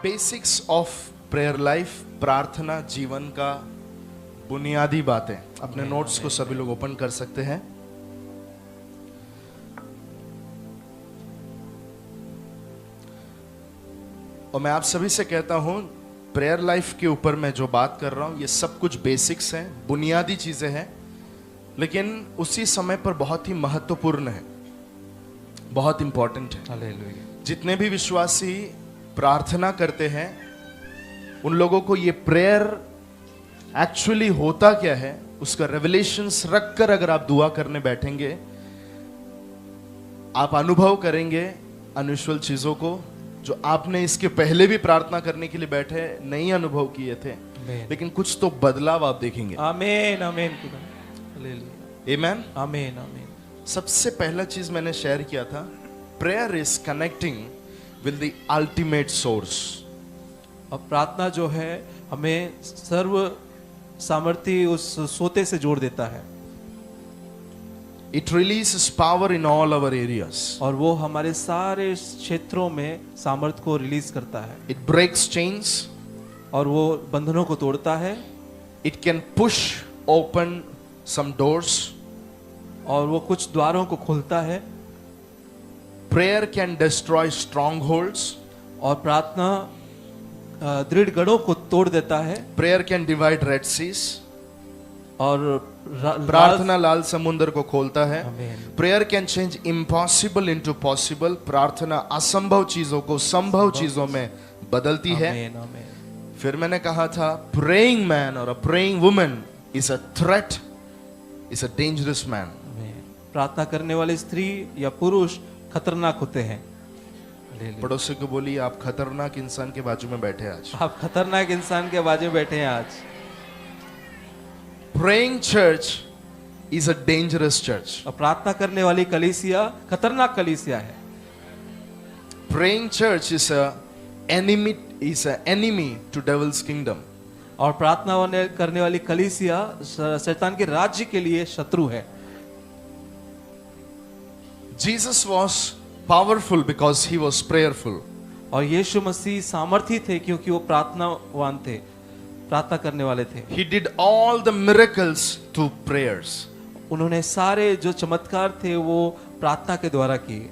Basics of prayer life, प्रार्थना जीवन का बुनियादी बातें। अपने नोट्स को सभी लोग ओपन कर सकते हैं। और मैं आप सभी से कहता हूं, प्रेयर लाइफ के ऊपर मैं जो बात कर रहा हूं ये सब कुछ बेसिक्स हैं, बुनियादी चीजें हैं, लेकिन उसी समय पर बहुत ही महत्वपूर्ण है, बहुत इंपॉर्टेंट है। हालेलुया। जितने भी विश्वासी प्रार्थना करते हैं उन लोगों को ये प्रेयर एक्चुअली होता क्या है उसका रेवलेशंस रखकर अगर आप दुआ करने बैठेंगे, आप अनुभव करेंगे अनयूजुअल चीजों को जो आपने इसके पहले भी प्रार्थना करने के लिए बैठे नहीं अनुभव किए थे, लेकिन कुछ तो बदलाव आप देखेंगे। आमीन आमीन हालेलुया आमीन आमीन आमीन। सबसे पहला चीज मैंने शेयर किया था, prayer is connecting with the ultimate source. और प्रार्थना जो है हमें सर्व सामर्थी उस सोते से जोड़ देता है। It releases power in all our areas. और वो हमारे सारे क्षेत्रों में सामर्थ को रिलीज करता है। It breaks chains. और वो बंधनों को तोड़ता है। It can push open some doors. और वो कुछ द्वारों को खोलता है। Prayer can destroy strongholds. और प्रार्थना दृढ़ गढ़ों को तोड़ देता है। Prayer can divide Red Seas. और प्रार्थना लाल समुद्र को खोलता है। आमीन। Prayer can change impossible into possible. प्रार्थना असंभव चीजों को संभव चीजों में बदलती है। आमीन आमीन। फिर मैंने कहा था, praying man और a praying woman is a threat, is a dangerous man. आमीन। प्रार्थना करने वाली स्त्री या पुरुष खतरनाक होते हैं। पड़ोसी को बोलिए, आप खतरनाक इंसान के बाजू में बैठे आज। आप खतरनाक इंसान के बाजू में बैठे हैं आज। Praying church is a dangerous church. और प्रार्थना करने वाली कलीसिया खतरनाक कलीसिया है। Praying church is a enemy to devil's kingdom. और प्रार्थना करने वाली कलीसिया शैतान के राज्य के लिए शत्रु है। Jesus was powerful because he was prayerful. और यीशु मसीह सामर्थी थे क्योंकि वो प्रार्थनावान थे, प्रार्थना करने वाले थे। He did all the miracles through prayers. उन्होंने सारे जो चमत्कार थे वो प्रार्थना के द्वारा किए।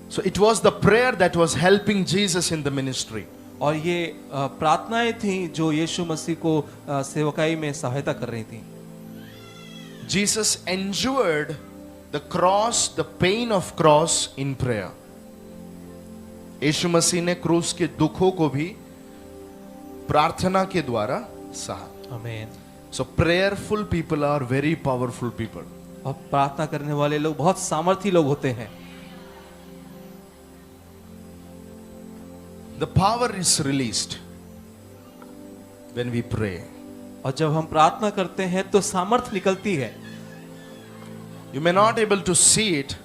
So it was the prayer that was helping Jesus in the ministry. और ये प्रार्थनाएं थी जो यीशु मसीह को सेवकाई में सहायता कर रही थी। Jesus endured the cross, the pain of cross in prayer. यीशु मसीह ने क्रूस के दुखों को भी प्रार्थना के द्वारा सहा। आमीन। So prayerful people are very powerful people. और प्रार्थना करने वाले लोग बहुत सामर्थी लोग होते हैं। The power is released when we pray. और जब हम प्रार्थना करते हैं तो सामर्थ निकलती है। You may not able to see it,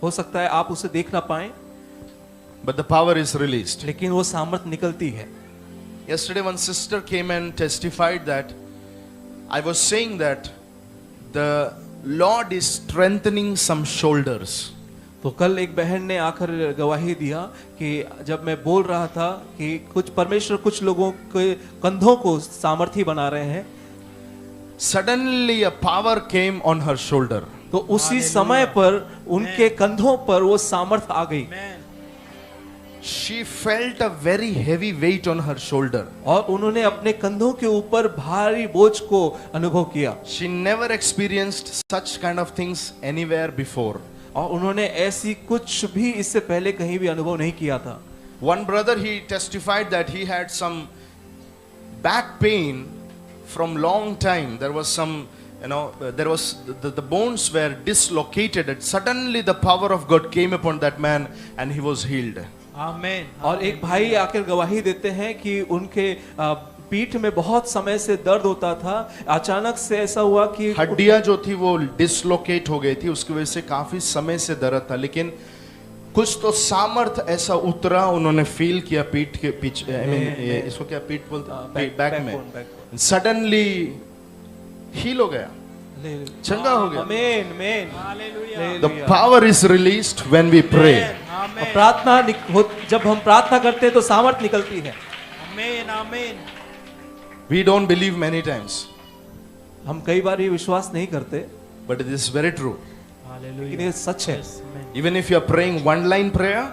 हो सकता है आप उसे देख ना पाएं, but the power is released. लेकिन वो सामर्थ निकलती है। Yesterday one sister came and testified that I was saying that the Lord is strengthening some shoulders. तो कल एक बहन ने आकर गवाही दिया कि जब मैं बोल रहा था कि कुछ परमेश्वर कुछ लोगों के कंधों को सामर्थी बना रहे हैं, Suddenly a power came on her shoulder. तो उसी समय पर उनके कंधों पर वो सामर्थ आ गई। She felt a very heavy weight on her shoulder. और उन्होंने अपने कंधों के ऊपर भारी बोझ को अनुभव किया। She never experienced such kind of things anywhere before. और उन्होंने ऐसी कुछ भी इससे पहले कहीं भी अनुभव नहीं किया था। One brother, he testified that he had some back pain from long time. There was some, there was the bones were dislocated, and suddenly the power of God came upon that man and he was healed. आमीन। और एक भाई आकर गवाही देते हैं कि उनके पीठ में बहुत समय से दर्द होता था, अचानक से ऐसा हुआ कि हड्डियां जो थी वो डिसलोकेट हो गई थी, उसकी वजह से काफी समय से दर्द था, लेकिन कुछ तो सामर्थ ऐसा उतरा, उन्होंने फील किया पीठ के पीछे, इसको क्या पीठ बोलते हैं, बैक में, सडनली हील हो गया, चंगा हो गया। आमीन आमीन। The power is released when we pray. और प्रार्थना जब हम प्रार्थना करते हैं तो सामर्थ निकलती है। Amen. Amen. We don't believe many times, हम कई बार ये विश्वास नहीं करते, but it is very true. लेकिन ये सच है। Even if you are praying one line prayer,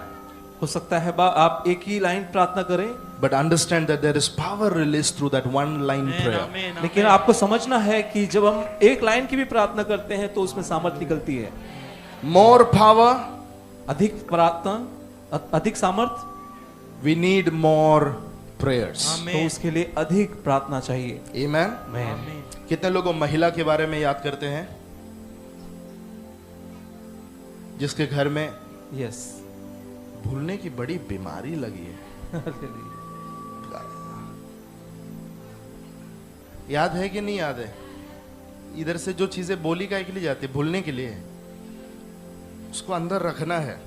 हो सकता है आप एक ही लाइन प्रार्थना करें, but understand that there is power released through that one line prayer. Amen. लेकिन आपको समझना है कि जब हम एक लाइन की भी प्रार्थना करते हैं तो उसमें सामर्थ निकलती है। More power, अधिक प्रार्थना, अधिक सामर्थ, we need more prayers. तो उसके लिए अधिक प्रार्थना चाहिए। Amen. आमीन। कितने लोगों महिला के बारे में याद करते हैं जिसके घर में यस। भूलने की बड़ी बीमारी लगी है? याद है कि नहीं याद है? इधर से जो चीजें बोली काहे के लिए जाती है? भूलने के लिए। उसको अंदर रखना है।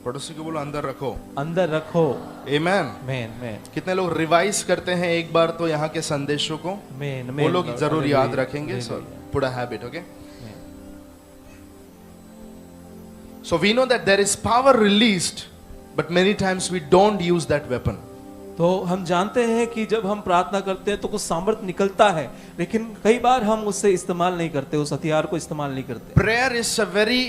पड़ोसी को बोलो अंदर रखो। अंदर रखो। आमेन। मैन कितने लोग रिवाइज करते हैं एक बार तो यहाँ के संदेशों को? मैन वो लोग जरूर याद रखेंगे। So put a habit, okay? So we know that there is power released, but many times we don't use that weapon. तो हम जानते हैं कि जब हम प्रार्थना करते हैं तो कुछ सामर्थ निकलता है, लेकिन कई बार हम उससे इस्तेमाल नहीं करते, उस हथियार को इस्तेमाल नहीं करते। Prayer is a very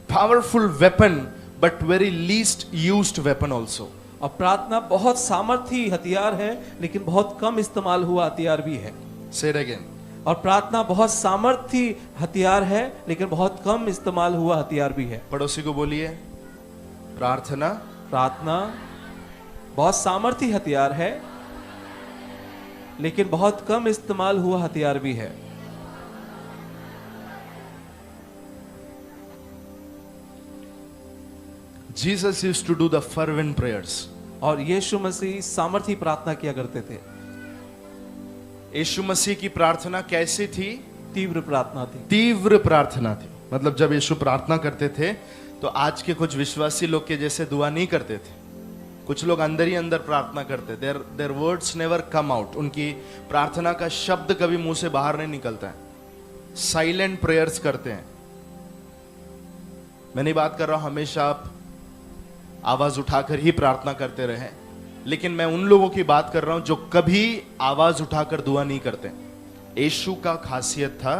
powerful weapon, but very least used weapon also. और प्रार्थना बहुत सामर्थी हथियार है, लेकिन बहुत कम इस्तेमाल हुआ हथियार भी है। Say it again. और प्रार्थना बहुत सामर्थी हथियार है, लेकिन बहुत कम इस्तेमाल हुआ हथियार भी है। पड़ोसी को बोलिए प्रार्थना प्रार्थना बहुत सामर्थी हथियार है, लेकिन बहुत कम इस्तेमाल हुआ हथियार भी है। Jesus used to do the fervent prayers. और यीशु मसीह सामर्थी प्रार्थना किया करते थे। यीशु मसीह की प्रार्थना कैसी थी? तीव्र प्रार्थना थी। तीव्र प्रार्थना थी। मतलब जब यीशु प्रार्थना करते थे तो आज के कुछ विश्वासी लोग के जैसे दुआ नहीं करते थे। कुछ लोग अंदर ही अंदर प्रार्थना करते। Their words never come out. उनकी प्रार्थना का शब्द कभी मुंह से बाहर नहीं निकलता है। साइलेंट प्रेयर्स करते हैं। मैं नहीं बात कर रहा हूं हमेशा आप आवाज उठाकर ही प्रार्थना करते रहे, लेकिन मैं उन लोगों की बात कर रहा हूं जो कभी आवाज उठाकर दुआ नहीं करते। यीशु का खासियत था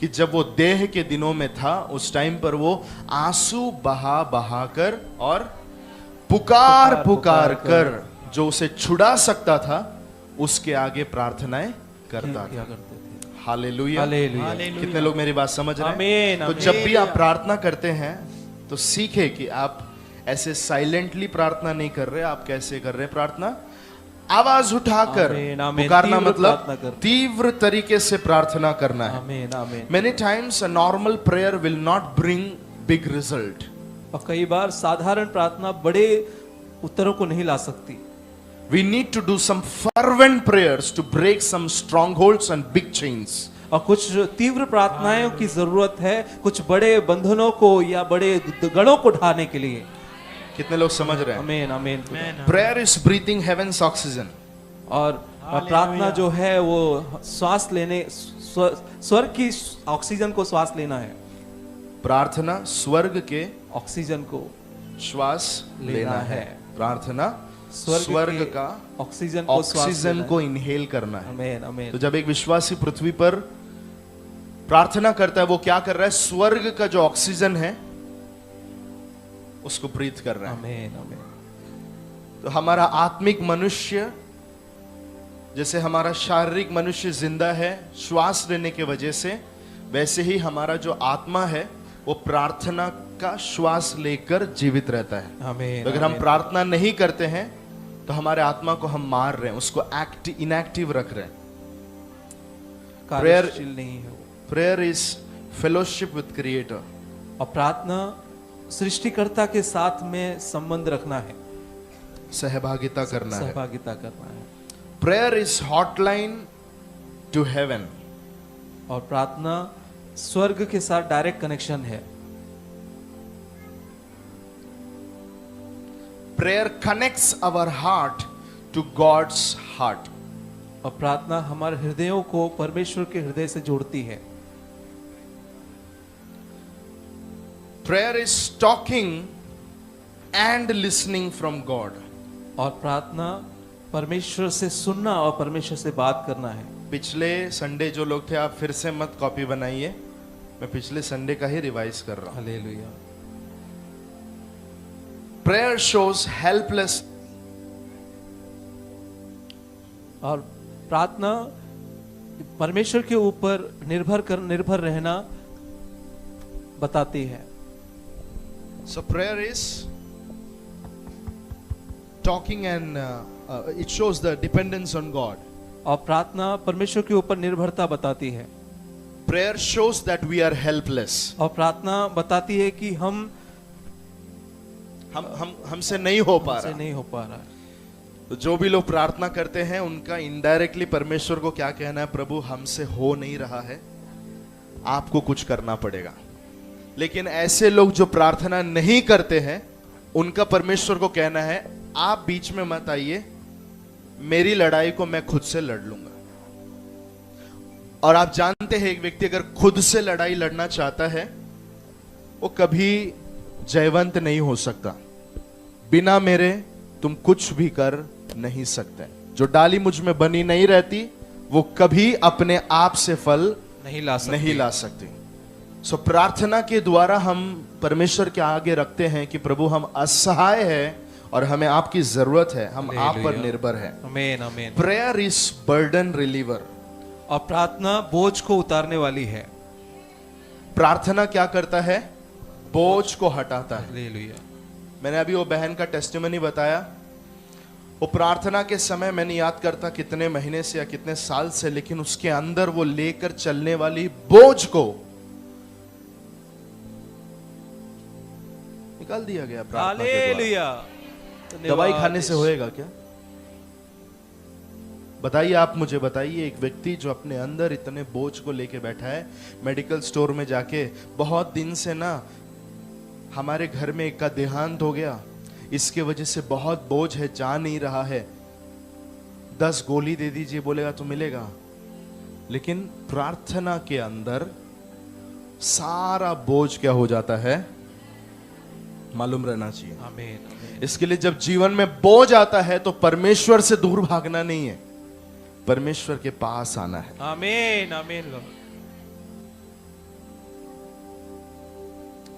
कि जब वो देह के दिनों में था उस टाइम पर वो आंसू बहा बहा कर और पुकार पुकार कर जो उसे छुड़ा सकता था उसके आगे प्रार्थनाएं करता किया था। करते थे। हालेलुया। हालेलुया। कितने लोग मेरी बात समझ रहे हैं? आमीन, तो आमीन। जब भी आप प्रार्थना करते हैं तो सीखे कि आप ऐसे साइलेंटली प्रार्थना नहीं कर रहे। आप कैसे कर रहे हैं प्रार्थना? आवाज उठाकर आमीन, आमीन। पुकारना, तीव्र मतलब प्रार्थना कर। तीव्र तरीके से प्रार्थना करना है। आमीन आमीन। Many times a normal prayer will not bring big result. और कई बार साधारण प्रार्थना बड़े उत्तरों को नहीं ला सकती। We need to do some fervent prayers to break some strongholds and big chains. और कुछ तीव्र प्रार्थनाओं की जरूरत है, कुछ बड़े बंधनों को या बड़े गढ़ों को ढाने के लिए। कितने लोग समझ रहे हैं? आमीन आमीन। Prayer is breathing heaven's oxygen. और प्रार्थना जो है वो श्वास लेने, स्वर्ग की ऑक्सीजन को श्वास लेना है। प्रार्थना स्वर्ग के ऑक्सीजन को श्वास लेना है। प्रार्थना स्वर्ग के का ऑक्सीजन को श्वास ऑक्सीजन लेना को इनहेल करना है। आमीन आमीन। तो जब एक विश्वासी पृथ्वी पर प्रार्थना करता है वो क्या कर रहा है? स्वर्ग का जो ऑक्सीजन है उसको ब्रीथ कर रहा है। आमीन आमीन। तो हमारा आत्मिक मनुष्य, जैसे हमारा शारीरिक मनुष्य जिंदा है श्वास लेने के वजह से, वैसे ही हमारा जो आत्मा है वो प्रार्थना का श्वास लेकर जीवित रहता है। आमीन। तो अगर हम प्रार्थना नहीं करते हैं तो हमारे आत्मा को हम मार रहे हैं, उसको इनएक्टिव रख रहे हैं। कार्यशील नहीं है वो। Prayer is fellowship with creator. और प्रार्थना सृष्टिकर्ता के साथ में संबंध रखना है, सहभागिता करना है। सहभागिता करना है। Prayer is hotline to heaven. और प्रार्थना स्वर्ग के साथ डायरेक्ट कनेक्शन है। Prayer connects our heart to God's heart. और प्रार्थना हमारे हृदयों को परमेश्वर के हृदय से जोड़ती है। Prayer is talking and listening from God. और प्रार्थना परमेश्वर से सुनना और परमेश्वर से बात करना है। पिछले संडे जो लोग थे, आप फिर से मत कॉपी बनाइए, मैं पिछले संडे का ही रिवाइज कर रहा हूं। हालेलुया। प्रेयर शोज हेल्पलेस, और प्रार्थना परमेश्वर के ऊपर निर्भर रहना बताती है। so prayer is talking and it shows the dependence on God. और प्रार्थना परमेश्वर के ऊपर निर्भरता बताती है। Prayer shows that we are helpless. और प्रार्थना बताती है कि हमसे नहीं हो पा हमसे रहा। नहीं हो पा रहा है। तो जो भी लोग प्रार्थना करते हैं उनका इनडायरेक्टली परमेश्वर को क्या कहना है, प्रभु हमसे हो नहीं रहा है, आपको कुछ करना पड़ेगा। लेकिन ऐसे लोग जो प्रार्थना नहीं करते हैं उनका परमेश्वर को कहना है, आप बीच में मत आइए, मेरी लड़ाई को मैं खुद से लड़ लूंगा। और आप जानते हैं एक व्यक्ति अगर खुद से लड़ाई लड़ना चाहता है वो कभी जयवंत नहीं हो सकता। बिना मेरे तुम कुछ भी कर नहीं सकते। जो डाली मुझ में बनी नहीं रहती वो कभी अपने आप से फल नहीं ला सकती। सो प्रार्थना के द्वारा हम परमेश्वर के आगे रखते हैं कि प्रभु हम असहाय हैं और हमें आपकी जरूरत है, हम आप पर निर्भर हैं। आमीन आमीन। Prayer is burden reliever. और प्रार्थना बोझ को उतारने वाली है। प्रार्थना क्या करता है? बोझ को हटाता है। हालेलुया। मैंने अभी वो बहन का टेस्टिमनी बताया, वो प्रार्थना के समय मैंने याद करता कितने महीने से या कितने साल से, लेकिन उसके अंदर वो लेकर चलने वाली बोझ को निकाल दिया गया प्रार्थना के द्वारा। हालेलुया। दवाई खाने से होएगा क्या? बताइए, आप मुझे बताइए, एक व्यक्ति जो अपने अंदर इतने बोझ को लेके बैठा है, मेडिकल स्टोर में जाके बहुत दिन से ना हमारे घर में एक का देहांत हो गया, इसके वजह से बहुत बोझ है, जा नहीं रहा है, 10 गोली दे दीजिए, बोलेगा तो मिलेगा। लेकिन प्रार्थना के अंदर सारा बोझ क्या हो जाता है, मालूम रहना चाहिए। आमीन। इसके लिए जब जीवन में बोझ आता है तो परमेश्वर से दूर भागना नहीं है, परमेश्वर के पास आना है। आमीन आमीन।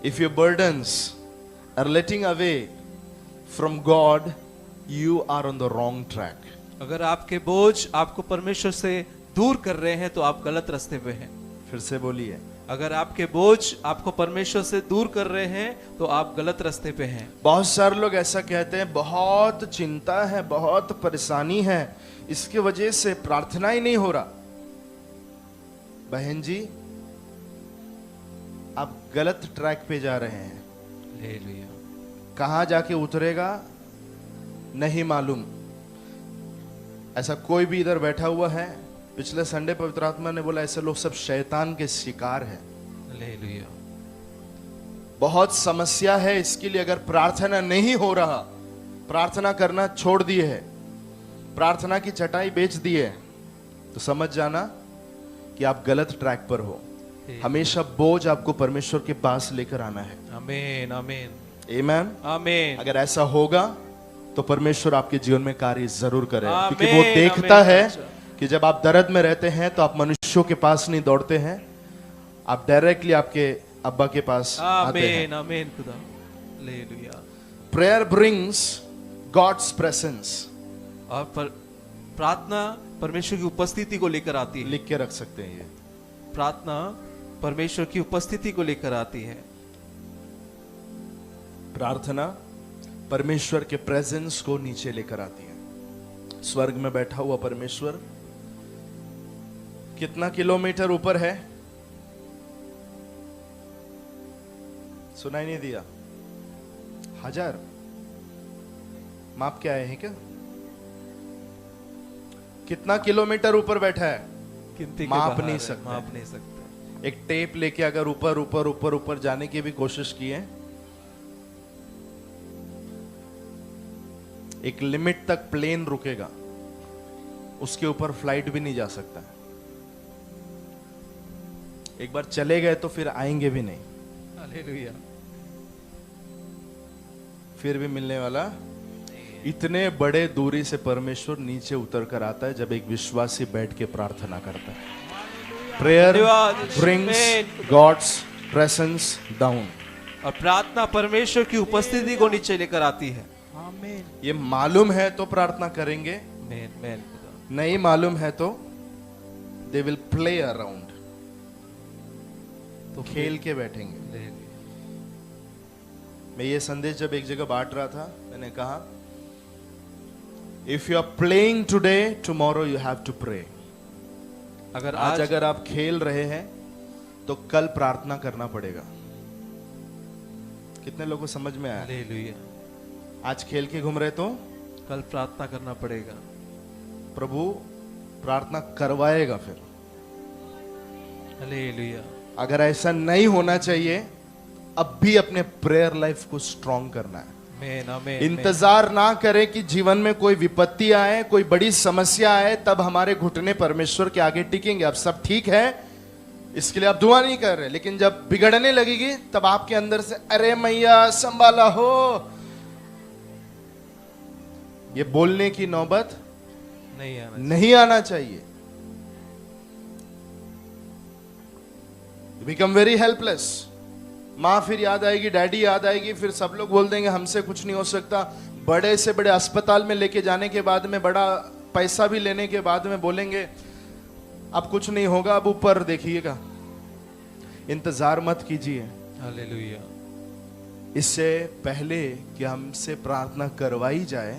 If your burdens are letting away from God, you are on the wrong track. अगर आपके बोझ आपको परमेश्वर से दूर कर रहे हैं तो आप गलत रास्ते पे हैं। फिर से बोलिए, अगर आपके बोझ आपको परमेश्वर से दूर कर रहे हैं तो आप गलत रास्ते पे हैं। बहुत सारे लोग ऐसा कहते हैं, बहुत चिंता है, बहुत परेशानी है, इसके वजह से प्रार्थना ही नहीं हो रहा। बहन जी, आप गलत ट्रैक पे जा रहे हैं। हालेलुया। कहां जाके उतरेगा नहीं मालूम। ऐसा कोई भी इधर बैठा हुआ है, पिछले संडे पवित्र आत्मा ने बोला ऐसे लोग सब शैतान के शिकार हैं। हालेलुया। बहुत समस्या है, इसके लिए अगर प्रार्थना नहीं हो रहा, प्रार्थना करना छोड़ दिए है, प्रार्थना की चटाई बेच दी है, तो समझ जाना कि आप गलत ट्रैक पर हो। हमेशा बोझ आपको परमेश्वर के पास लेकर आना है। आमीन आमीन आमीन आमीन। अगर ऐसा होगा तो परमेश्वर आपके जीवन में कार्य जरूर करेगा, आमीन, क्योंकि वो देखता आमीन। है कि जब आप दर्द में रहते हैं तो आप मनुष्यों के पास नहीं दौड़ते हैं, आप डायरेक्टली आपके अब्बा के पास आते हैं। आमीन आमीन खुदा। Hallelujah. Prayer brings God's presence. और प्रार्थना परमेश्वर की उपस्थिति को लेकर आती है। लिख के रख सकते हैं ये। प्रार्थना परमेश्वर की उपस्थिति को लेकर आती है। प्रार्थना परमेश्वर के प्रेजेंस को नीचे लेकर आती है। स्वर्ग में बैठा हुआ परमेश्वर कितना किलोमीटर ऊपर है? सुनाई नहीं दिया? 1000 माप के आए हैं क्या? कितना किलोमीटर ऊपर बैठा है? गिनती के माप बाहर नहीं है, सकते। माप नहीं सकते। एक टेप लेके अगर ऊपर ऊपर ऊपर ऊपर जाने की भी कोशिश की है, एक लिमिट तक प्लेन रुकेगा, उसके ऊपर फ्लाइट भी नहीं जा सकता। एक बार चले गए तो फिर आएंगे भी नहीं। हालेलुया। फिर भी मिलने वाला। इतने बड़े दूरी से परमेश्वर नीचे उतर कर आता है जब एक विश्वासी बैठ के प्रार्थना करता है। प्रेयर धन्यवाद। Brings Amen. God's presence down. और प्रार्थना परमेश्वर की उपस्थिति को नीचे लेकर आती है। आमीन। ये मालूम है तो प्रार्थना करेंगे, आमीन, आमीन। नहीं मालूम है तो दे विल प्ले अराउंड, तो खेल के बैठेंगे। मैं ये संदेश जब एक जगह बांट रहा था, मैंने कहा if you are playing today tomorrow you have to pray. अगर आज अगर आप खेल रहे हैं तो कल प्रार्थना करना पड़ेगा। कितने लोगों को समझ में आया? हालेलुया। आज खेल के घूम रहे तो कल प्रार्थना करना पड़ेगा। प्रभु प्रार्थना करवाएगा फिर। हालेलुया। अगर ऐसा नहीं होना चाहिए, अब भी अपने प्रेयर लाइफ को स्ट्रॉन्ग करना है। आमीन, आमीन। इंतजार ना करें कि जीवन में कोई विपत्ति आए, कोई बड़ी समस्या आए, तब हमारे घुटने परमेश्वर के आगे टिकेंगे। अब सब ठीक है इसके लिए आप दुआ नहीं कर रहे, लेकिन जब बिगड़ने लगेगी तब आपके अंदर से अरे मैया संभाला हो, ये बोलने की नौबत नहीं आना चाहिए। Become very helpless. माँ फिर याद आएगी, डैडी याद आएगी, फिर सब लोग बोल देंगे हमसे कुछ नहीं हो सकता। बड़े से बड़े अस्पताल में लेके जाने के बाद में, बड़ा पैसा भी लेने के बाद में बोलेंगे अब कुछ नहीं होगा, अब ऊपर देखिएगा। इंतजार मत कीजिए। हालेलुया। इससे पहले कि हमसे प्रार्थना करवाई जाए,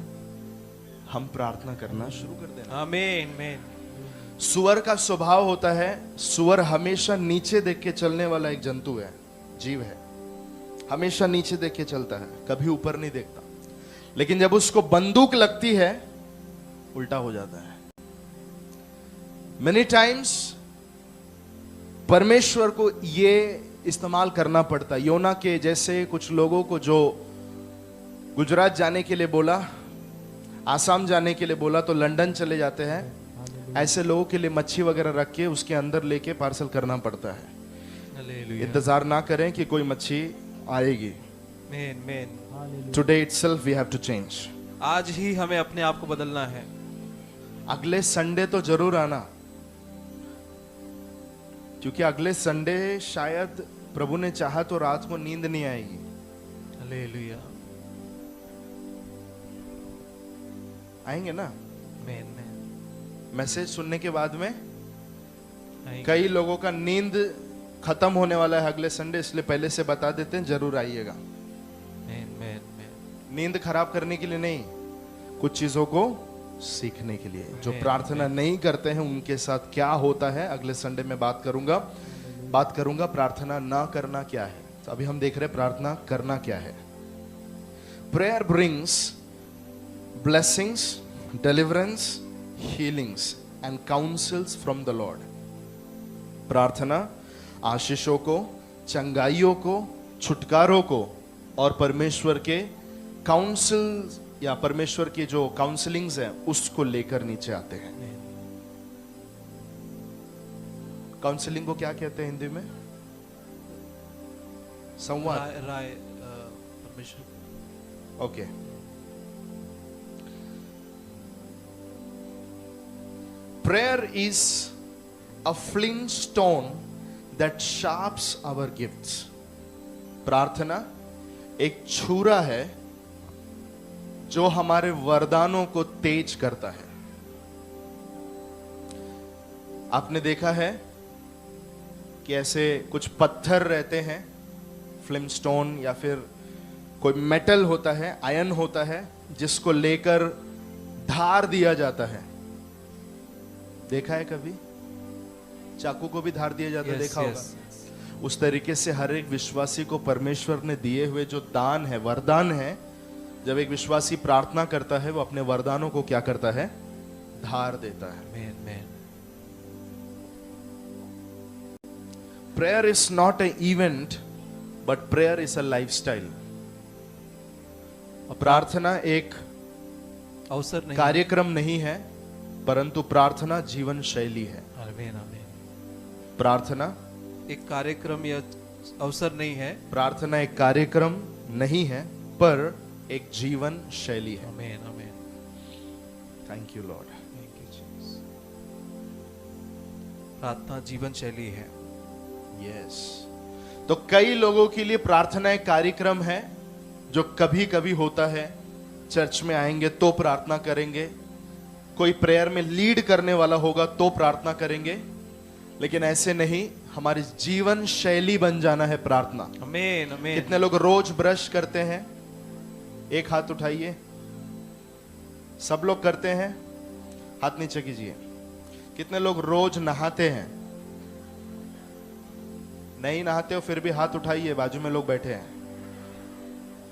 हम प्रार्थना करना शुरू कर देना। आमीन, आमीन। सुअर का स्वभाव होता है, सुअर हमेशा नीचे देख के चलने वाला एक जंतु है, जीव है। हमेशा नीचे देख के चलता है, कभी ऊपर नहीं देखता। लेकिन जब उसको बंदूक लगती है उल्टा हो जाता है। मेनी टाइम्स परमेश्वर को ये इस्तेमाल करना पड़ता है। योना के जैसे कुछ लोगों को जो गुजरात जाने के लिए बोला, आसाम जाने के लिए बोला तो लंदन चले जाते हैं। ऐसे लोगों के लिए मच्छी वगैरह रख के उसके अंदर लेके पार्सल करना पड़ता है। हालेलुया। इंतजार ना करें कि कोई मच्छी आएगी। आमीन, आमीन। Today itself we have to change. आज ही हमें अपने आप को बदलना है। अगले संडे तो जरूर आना, क्योंकि अगले संडे शायद प्रभु ने चाहा तो रात को नींद नहीं आएगी। हालेलुया। आएंगे ना? आमीन, आमीन। मैसेज सुनने के बाद में आएंगे। कई लोगों का नींद खत्म होने वाला है अगले संडे, इसलिए पहले से बता देते हैं, जरूर आइएगा। आमीन, आमीन, आमीन। नींद खराब करने के लिए नहीं, कुछ चीजों को सीखने के लिए। जो प्रार्थना नहीं करते हैं उनके साथ क्या होता है अगले संडे में बात करूंगा। प्रार्थना ना करना क्या है। तो अभी हम देख रहे हैं प्रार्थना करना क्या है। Prayer brings blessings, deliverance, healings and counsels from the Lord. प्रार्थना आशीषों को, चंगाइयों को, छुटकारों को और परमेश्वर के काउंसिल या परमेश्वर की जो काउंसलिंग्स है उसको लेकर नीचे आते हैं। काउंसलिंग को क्या कहते हैं हिंदी में? संवाद। राय परमेश्वर। Okay. Prayer is a flint stone that sharps our gifts. प्रार्थना एक छुरा है जो हमारे वरदानों को तेज करता है। आपने देखा है कि ऐसे कुछ पत्थर रहते हैं, फ्लिमस्टोन या फिर कोई मेटल होता है, आयरन होता है, जिसको लेकर धार दिया जाता है। देखा है कभी? चाकू को भी धार दिया जाता है, देखा होगा। उस तरीके से हर एक विश्वासी को परमेश्वर ने दिए हुए जो दान है, वरदान है, जब एक विश्वासी प्रार्थना करता है वो अपने वरदानों को क्या करता है? धार देता है। आमीन, आमीन। Prayer is not a event but prayer is a lifestyle. प्रार्थना एक अवसर नहीं, कार्यक्रम नहीं है, परंतु प्रार्थना जीवन शैली है। आमीन, आमीन। प्रार्थना एक कार्यक्रम या अवसर नहीं है, प्रार्थना एक कार्यक्रम नहीं है, पर एक जीवन शैली है। आमीन आमीन। Thank you Lord. Thank you Jesus. प्रार्थना जीवन शैली है। यस। तो कई लोगों के लिए प्रार्थना एक कार्यक्रम है जो कभी कभी होता है। चर्च में आएंगे तो प्रार्थना करेंगे, कोई प्रेयर में लीड करने वाला होगा तो प्रार्थना करेंगे, लेकिन ऐसे नहीं, हमारी जीवन शैली बन जाना है प्रार्थना। आमीन आमीन। कितने लोग रोज ब्रश करते हैं? एक हाथ उठाइए। सब लोग करते हैं? हाथ नीचे कीजिए। कितने लोग रोज नहाते हैं? नहीं नहाते हो फिर भी हाथ उठाइए, बाजू में लोग बैठे हैं,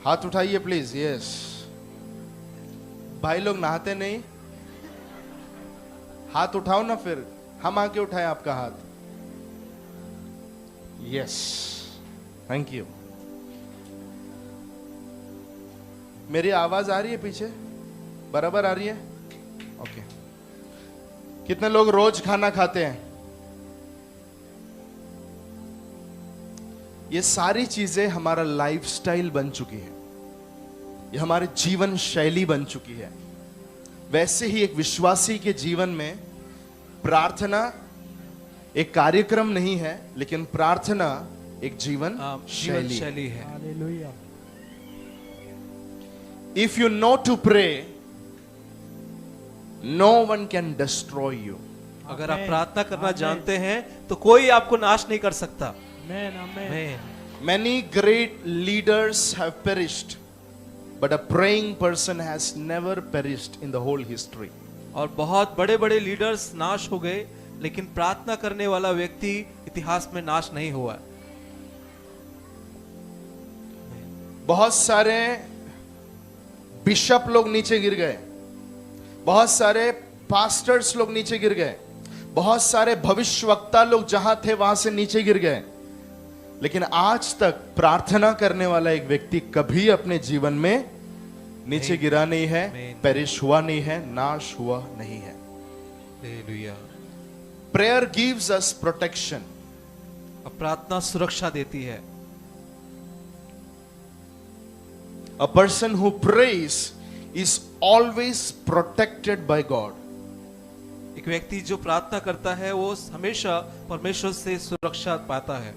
हाथ उठाइए प्लीज। यस। भाई लोग नहाते नहीं? हाथ उठाओ ना, फिर हम आके उठाएं आपका हाथ। Yes, thank you. मेरी आवाज आ रही है पीछे? बराबर आ रही है? ओके। कितने लोग रोज खाना खाते हैं? ये सारी चीजें हमारा लाइफस्टाइल बन चुकी है, ये हमारी जीवन शैली बन चुकी है। वैसे ही एक विश्वासी के जीवन में प्रार्थना एक कार्यक्रम नहीं है, लेकिन प्रार्थना एक जीवन शैली है। Hallelujah. If you know to pray, no one can destroy you. अगर आप प्रार्थना करना जानते हैं तो कोई आपको नाश नहीं कर सकता। आमेन आमेन। Many great leaders have perished, but a praying person has never perished in the whole history. और बहुत बड़े बड़े लीडर्स नाश हो गए, लेकिन प्रार्थना करने वाला व्यक्ति इतिहास में नाश नहीं हुआ। बहुत सारे बिशप लोग नीचे गिर गए, बहुत सारे पास्टर्स लोग नीचे गिर गए, बहुत सारे भविष्यवक्ता लोग जहां थे वहां से नीचे गिर गए, लेकिन आज तक प्रार्थना करने वाला एक व्यक्ति कभी अपने जीवन में नीचे गिरा नहीं है, पेरिश हुआ नहीं है, नाश हुआ नहीं है। हालेलुया। Prayer gives us protection. प्रार्थना सुरक्षा देती है। A person who prays is always protected by God. एक व्यक्ति जो प्रार्थना करता है वो हमेशा परमेश्वर से सुरक्षा पाता है।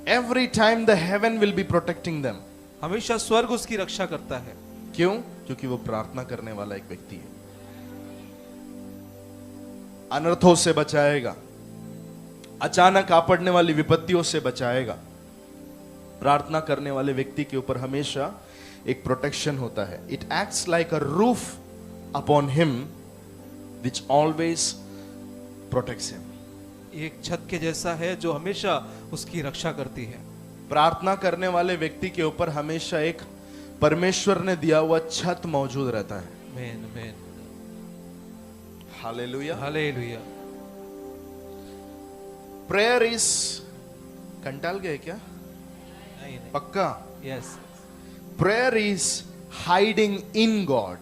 Every time the heaven will be protecting them. हमेशा स्वर्ग उसकी रक्षा करता है। क्यों? क्योंकि वो प्रार्थना करने वाला एक व्यक्ति है। अनर्थों से बचाएगा, अचानक आ पड़ने वाली विपत्तियों से बचाएगा। प्रार्थना करने वाले व्यक्ति के ऊपर हमेशा एक प्रोटेक्शन होता है। It acts like a roof upon him which always protects him. एक छत के जैसा है जो हमेशा उसकी रक्षा करती है। प्रार्थना करने वाले व्यक्ति के ऊपर हमेशा एक परमेश्वर ने दिया हुआ छत मौजूद रहता है। आमीन आमीन। हालेलुया। हालेलुया। प्रेयर इज, कंटाल गए क्या? नहीं नहीं। पक्का? Yes. Prayer is hiding in God,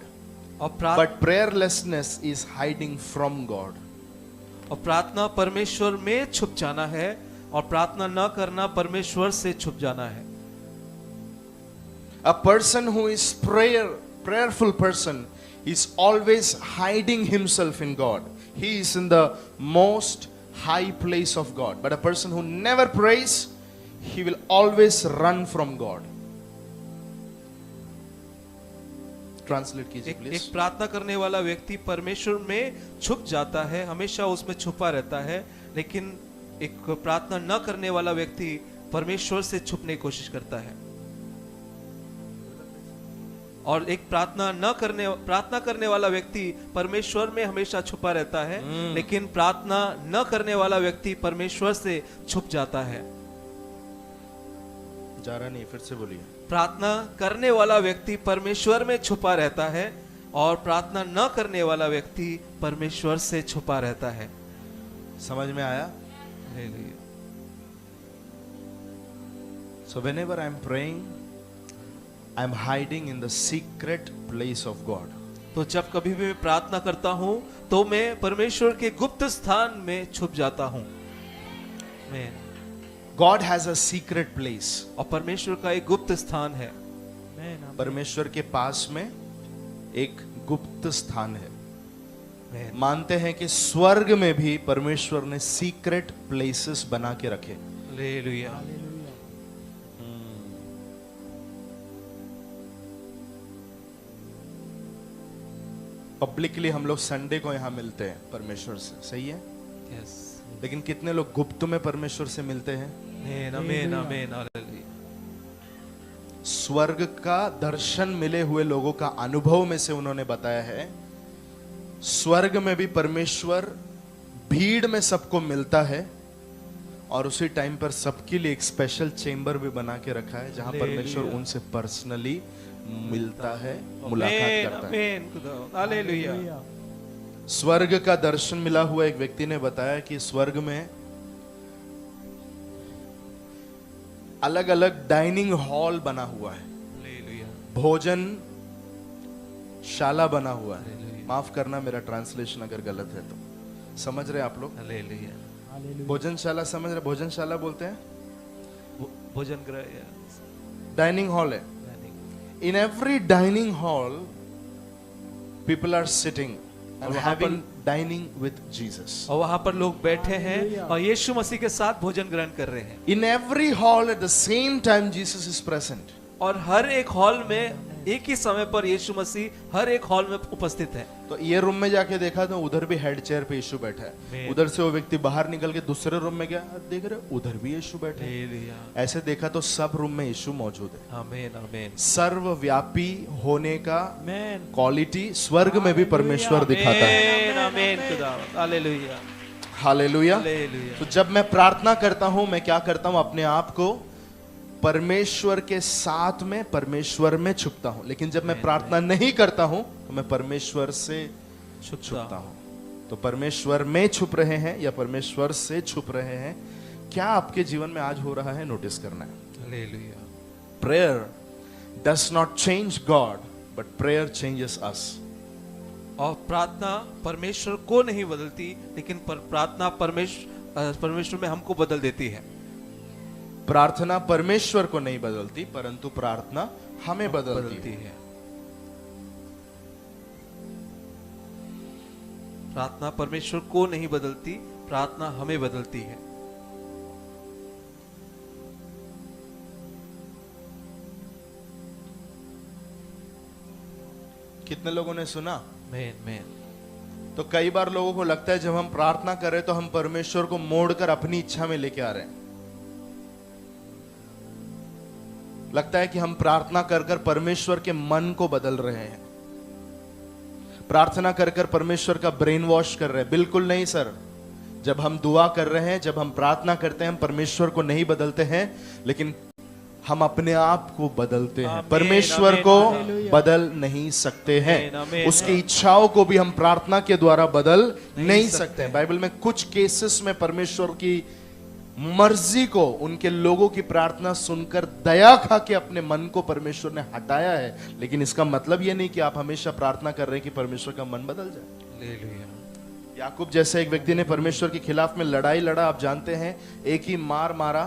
और but prayerlessness is hiding from God. और प्रार्थना परमेश्वर में छुप जाना है, और प्रार्थना न करना परमेश्वर से छुप जाना है। A person who is prayerful person is always hiding himself in God. He is in the most high place of God. But a person who never prays, he will always run from God. Translate कीजिए एक please. प्रार्थना करने वाला व्यक्ति परमेश्वर में छुप जाता है, हमेशा उसमें छुपा रहता है, लेकिन एक प्रार्थना न करने वाला व्यक्ति परमेश्वर से छुपने की कोशिश करता है। और एक प्रार्थना करने वाला व्यक्ति परमेश्वर में हमेशा छुपा रहता है, लेकिन प्रार्थना न करने वाला व्यक्ति परमेश्वर से छुप जाता है। जा रहा नहीं, फिर से बोलिए। प्रार्थना करने वाला व्यक्ति परमेश्वर में छुपा रहता है, और प्रार्थना न करने वाला व्यक्ति परमेश्वर से छुपा रहता है। समझ में आया? So whenever I am praying, I am hiding in the secret place of God. तो जब कभी भी मैं प्रार्थना करता हूं तो मैं परमेश्वर के गुप्त स्थान में छुप जाता हूं। मैं God has a secret place. और परमेश्वर का एक गुप्त स्थान है। आमेन। परमेश्वर के पास में एक गुप्त स्थान है। आमेन। मानते हैं कि स्वर्ग में भी परमेश्वर ने सीक्रेट प्लेसेस बना के रखे। हालेलुया। पब्लिकली हम लोग संडे को यहाँ मिलते हैं परमेश्वर से, सही है, यस। लेकिन कितने लोग गुप्त में परमेश्वर से मिलते हैं? आमेन आमेन आमेन। हालेलुया। स्वर्ग का दर्शन मिले हुए लोगों का अनुभव में से उन्होंने बताया है, स्वर्ग में भी परमेश्वर भीड़ में सबको मिलता है और उसी टाइम पर सबके लिए एक स्पेशल चेंबर भी बना के रखा है जहां परमेश्वर उनसे पर्सनली मिलता है, मुलाकात करता है। आमेन खुदा। हालेलुया। स्वर्ग का दर्शन मिला हुआ एक व्यक्ति ने बताया कि स्वर्ग में अलग अलग डाइनिंग हॉल बना हुआ है, हालेलुया। भोजन शाला बना हुआ है। हालेलुया। माफ करना मेरा ट्रांसलेशन अगर गलत है तो। समझ रहे आप लोग? हालेलुया। भोजनशाला समझ रहे? भोजनशाला बोलते हैं, भोजन ग्रह। डाइनिंग हॉल है। In every dining hall people are sitting and having dining with Jesus. और वहां पर लोग बैठे हैं और यीशु मसीह के साथ भोजन ग्रहण कर रहे हैं। In every hall at the same time Jesus is present. और हर एक हॉल में एक ही समय पर यीशु मसीह हर एक हॉल में उपस्थित है। तो ये रूम में जाके देखा तो उधर भी हेड चेयर पे यीशु बैठा है। Amen. उधर से वो व्यक्ति बाहर निकल के दूसरे रूम में गया, देख रहे हो उधर भी यीशु बैठे हैं। हालेलुया। ऐसे देखा तो सब रूम में यीशु मौजूद है। आमेन आमेन। सर्वव्यापी होने का क्वालिटी स्वर्ग में भी परमेश्वर दिखाता है। आमेन आमेन खुदा। हालेलुया। हालेलुया। हालेलुया। तो जब मैं प्रार्थना करता हूं, मैं क्या करता हूं? अपने आप को परमेश्वर के साथ में, परमेश्वर में छुपता हूं। लेकिन जब मैं प्रार्थना नहीं करता हूं तो मैं परमेश्वर से छुपता हूं। तो परमेश्वर में छुप रहे हैं या परमेश्वर से छुप रहे हैं, क्या आपके जीवन में आज हो रहा है, नोटिस करना है। हालेलुया। Prayer does not change God but prayer changes us. और प्रार्थना परमेश्वर को नहीं बदलती, लेकिन प्रार्थना परमेश्वर में हमको बदल देती है। प्रार्थना परमेश्वर को नहीं बदलती, परंतु प्रार्थना हमें बदलती है। प्रार्थना परमेश्वर को नहीं बदलती, प्रार्थना हमें बदलती है। कितने लोगों ने सुना? Man man. तो कई बार लोगों को लगता है जब हम प्रार्थना कर रहे हैं तो हम परमेश्वर को मोड़कर अपनी इच्छा में लेके आ रहे हैं। लगता है कि हम प्रार्थना कर कर परमेश्वर के मन को बदल रहे हैं, प्रार्थना कर कर परमेश्वर का ब्रेन वॉश कर रहे हैं। बिल्कुल नहीं सर। जब हम दुआ कर रहे हैं, जब हम प्रार्थना करते हैं, हम परमेश्वर को नहीं बदलते हैं, लेकिन हम अपने आप को बदलते हैं। आमीन, परमेश्वर आमीन, को हालेलुया। बदल नहीं सकते हैं। आमीन, आमीन। उसकी इच्छाओं को भी हम प्रार्थना के द्वारा बदल नहीं सकते सकते हैं। बाइबल में कुछ केसेस में परमेश्वर की मर्जी को, उनके लोगों की प्रार्थना सुनकर दया खा के अपने मन को परमेश्वर ने हटाया है। लेकिन इसका मतलब यह नहीं कि आप हमेशा प्रार्थना कर रहे हैं कि परमेश्वर का मन बदल जाए। हालेलुया। याकूब जैसे एक व्यक्ति ने परमेश्वर के खिलाफ में लड़ाई लड़ा, आप जानते हैं, एक ही मार मारा,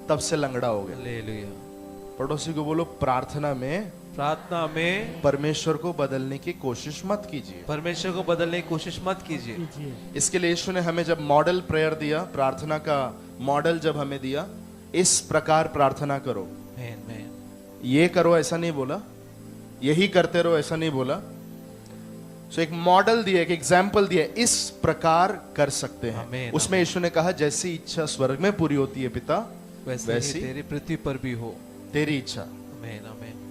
तब से लंगड़ा हो गया। हालेलुया। पड़ोसी को बोलो, प्रार्थना में परमेश्वर को बदलने की कोशिश मत कीजिए। परमेश्वर को बदलने की कोशिश मत कीजिए। इसके लिए यीशु ने हमें जब मॉडल प्रेयर दिया, प्रार्थना का मॉडल जब हमें दिया, इस प्रकार प्रार्थना करो, मैन मैन। ये करो ऐसा नहीं बोला, यही करते रहो ऐसा नहीं बोला। सो एक मॉडल दिया, एक एग्जाम्पल दिया, इस प्रकार कर सकते हैं। आमीन, उसमें यीशु ने कहा, जैसी इच्छा स्वर्ग में पूरी होती है पिता, वैसे वैसी ही तेरी पृथ्वी पर भी हो। तेरी इच्छा। आमीन आमीन।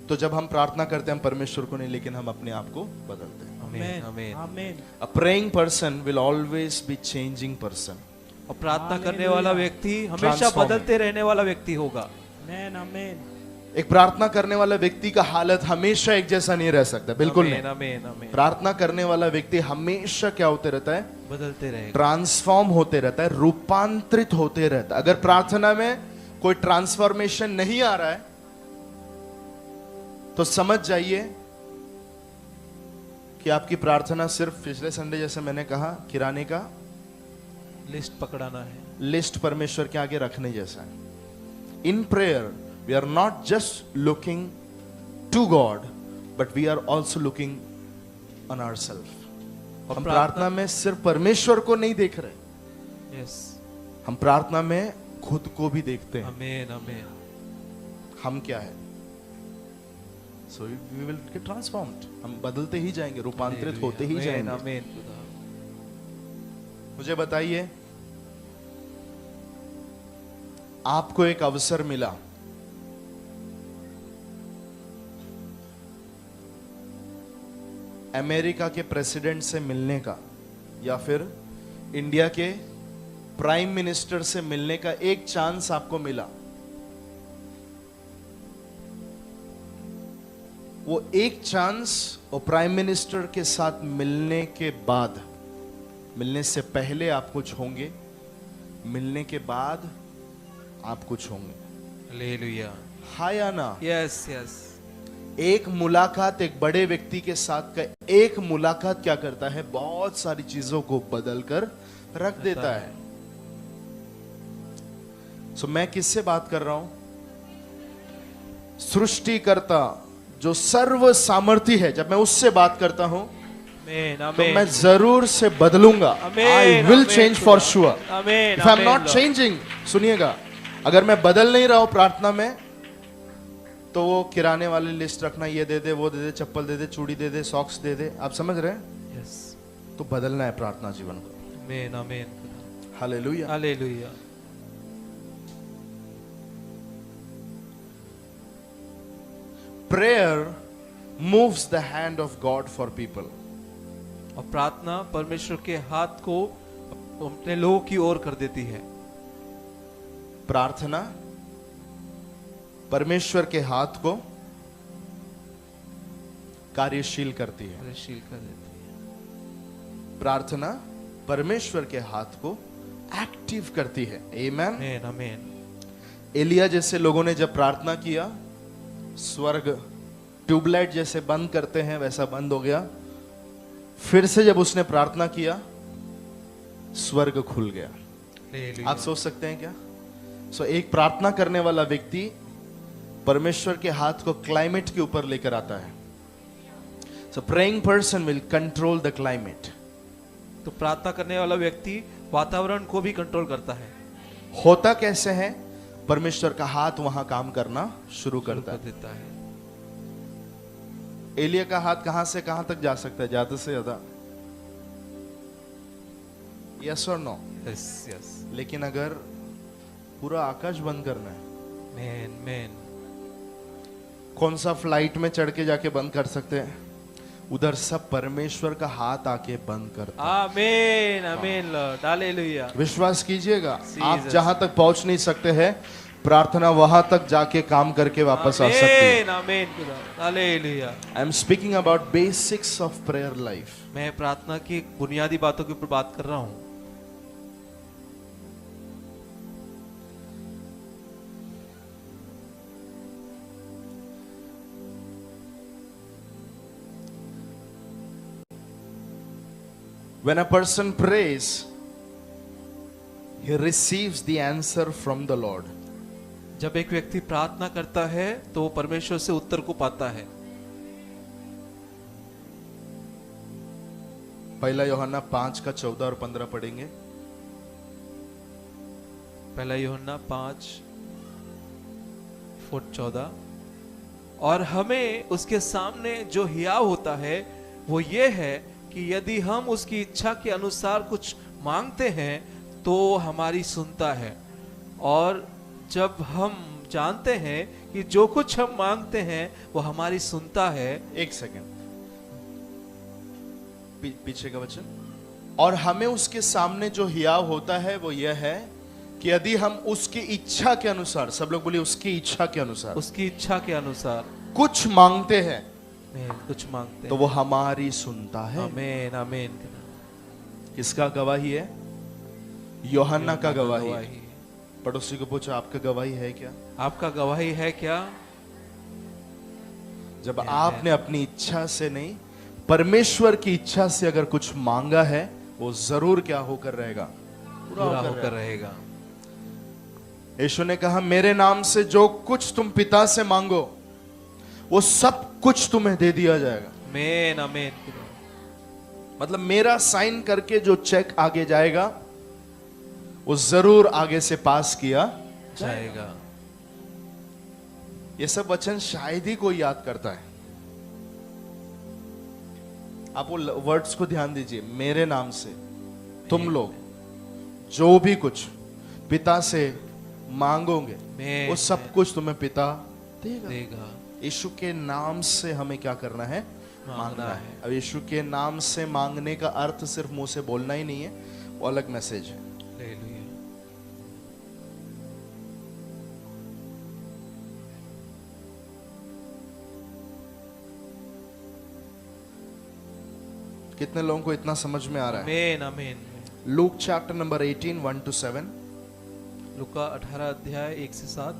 तो जब हम प्रार्थना करते हैं, हम परमेश्वर को नहीं, लेकिन हम अपने आप को बदलते हैं। आमीन आमीन। A praying person will always be changing person. और प्रार्थना करने वाला व्यक्ति हमेशा Transforming. बदलते रहने वाला व्यक्ति होगा। एक प्रार्थना करने वाला व्यक्ति का हालत हमेशा एक जैसा नहीं रह सकता, बिल्कुल आमीन नहीं। आमीन आमीन। प्रार्थना करने वाला व्यक्ति हमेशा क्या होते रहता है? बदलते रहेगा। ट्रांसफॉर्म होते रहता है, रूपांतरित होते रहता है। अगर प्रार्थना में कोई ट्रांसफॉर्मेशन नहीं आ रहा है तो समझ जाइए कि आपकी प्रार्थना सिर्फ पिछले संडे जैसे मैंने कहा, किराने का लिस्ट पकड़ाना है। लिस्ट परमेश्वर के आगे रखने जैसा है। In prayer we are not just looking to God but we are also looking on ourself. हम प्रार्थना में सिर्फ परमेश्वर को नहीं देख रहे, यस, हम प्रार्थना में खुद को भी देखते हैं। आमीन आमीन। हम क्या है? So we will get transformed. हम बदलते ही जाएंगे, रूपांतरित होते ही जाएंगे। आमीन। मुझे बताइए, आपको एक अवसर मिला, अमेरिका के प्रेसिडेंट से मिलने का या फिर इंडिया के प्राइम मिनिस्टर से मिलने का एक चांस आपको मिला। वो एक चांस और प्राइम मिनिस्टर के साथ मिलने के बाद, मिलने से पहले आप कुछ होंगे, मिलने के बाद आप कुछ होंगे। हालेलुया। हाँ या ना? Yes yes. एक मुलाकात एक बड़े व्यक्ति के साथ का एक मुलाकात क्या करता है? बहुत सारी चीजों को बदल कर रख देता है। सो मैं किससे बात कर रहा हूं? सृष्टिकर्ता जो सर्व सामर्थी है, जब मैं उससे बात करता हूं तो मैं जरूर से बदलूंगा। I will change for sure. If I am not changing, सुनिएगा, अगर मैं बदल नहीं रहा हूं प्रार्थना में, तो वो किराने वाली लिस्ट रखना, ये दे दे, वो दे दे, चप्पल दे दे, चूड़ी दे दे, सॉक्स दे दे, आप समझ रहे हैं? यस। तो बदलना है प्रार्थना जीवन को। आमीन आमीन। हालेलुया हालेलुया। Prayer moves the hand of God for people. और प्रार्थना परमेश्वर के हाथ को अपने लोगों की ओर कर देती है। प्रार्थना परमेश्वर के हाथ को कार्यशील करती है। कार्यशील कर देती है। प्रार्थना परमेश्वर के हाथ को एक्टिव करती है। आमीन आमीन आमीन। एलिया जैसे लोगों ने जब प्रार्थना किया, स्वर्ग ट्यूबलाइट जैसे बंद करते हैं वैसा बंद हो गया। फिर से जब उसने प्रार्थना किया, स्वर्ग खुल गया। हालेलुया। आप सोच सकते हैं क्या? सो एक प्रार्थना करने वाला व्यक्ति परमेश्वर के हाथ को क्लाइमेट के ऊपर लेकर आता है। So praying person will control the climate. तो प्रार्थना करने वाला व्यक्ति वातावरण को भी कंट्रोल करता है। होता कैसे है? परमेश्वर का हाथ वहां काम करना शुरू करता है। देता है। एलिया का हाथ कहां से कहां तक जा सकता है? ज्यादा से ज्यादा, यस और नो? Yes yes. लेकिन अगर पूरा आकाश बंद करना है, मैन मैन, कौन सा फ्लाइट में चढ़ के जाके बंद कर सकते हैं? उधर सब परमेश्वर का हाथ आके बंद करता है। आमीन आमीन लॉर्ड। हालेलुया। विश्वास कीजिएगा, आप Jesus. जहां तक पहुंच नहीं सकते हैं, प्रार्थना वहां तक जाके काम करके वापस आ सकती है। आमीन आमीन खुदा। Hallelujah. I am speaking about basics of prayer life. मैं प्रार्थना की बुनियादी बातों के ऊपर बात कर रहा हूं। When a person prays, he receives the answer from the Lord. जब एक व्यक्ति प्रार्थना करता है तो वो परमेश्वर से उत्तर को पाता है। पहला यूहन्ना 5 का 14 और 15 पढ़ेंगे। पहला यूहन्ना 5:14। और हमें उसके सामने जो हियाव होता है वो ये है कि यदि हम उसकी इच्छा के अनुसार कुछ मांगते हैं तो हमारी सुनता है। और जब हम जानते हैं कि जो कुछ हम मांगते हैं वो हमारी सुनता है। एक सेकेंड, पीछे का वचन। और हमें उसके सामने जो हियाव होता है वो यह है कि यदि हम उसकी इच्छा के अनुसार, सब लोग बोलिए उसकी इच्छा के अनुसार, उसकी इच्छा के अनुसार कुछ मांगते हैं कुछ मांगते तो वो हमारी सुनता है। आमीन आमीन। किसका गवाही है? यूहन्ना का गवाही। गवाही। पड़ोसी को पूछो, आपका गवाही है क्या? आपका गवाही है क्या? जब आपने अपनी इच्छा से नहीं, परमेश्वर की इच्छा से अगर कुछ मांगा है, वो जरूर क्या होकर रहेगा? पूरा होकर रहेगा। यीशु ने कहा मेरे नाम से जो कुछ तुम पिता से मांगो वो सब कुछ तुम्हें दे दिया जाएगा। आमेन आमेन। मतलब मेरा साइन करके जो चेक आगे जाएगा वो जरूर आगे से पास किया जाएगा। ये सब वचन शायद ही कोई याद करता है। आप वो वर्ड्स को ध्यान दीजिए, मेरे नाम से तुम लोग जो भी कुछ पिता से मांगोगे वो सब कुछ तुम्हें पिता देगा। यीशु के नाम से हमें क्या करना है? मांगना है। अब यीशु के नाम से मांगने का अर्थ सिर्फ मुंह से बोलना ही नहीं है, वो अलग मैसेज है। हालेलुया। कितने लोगों को इतना समझ में आ रहा है? आमेन आमेन। Luke chapter number 18 1 to 7। लूका 18 अध्याय 1 से 7।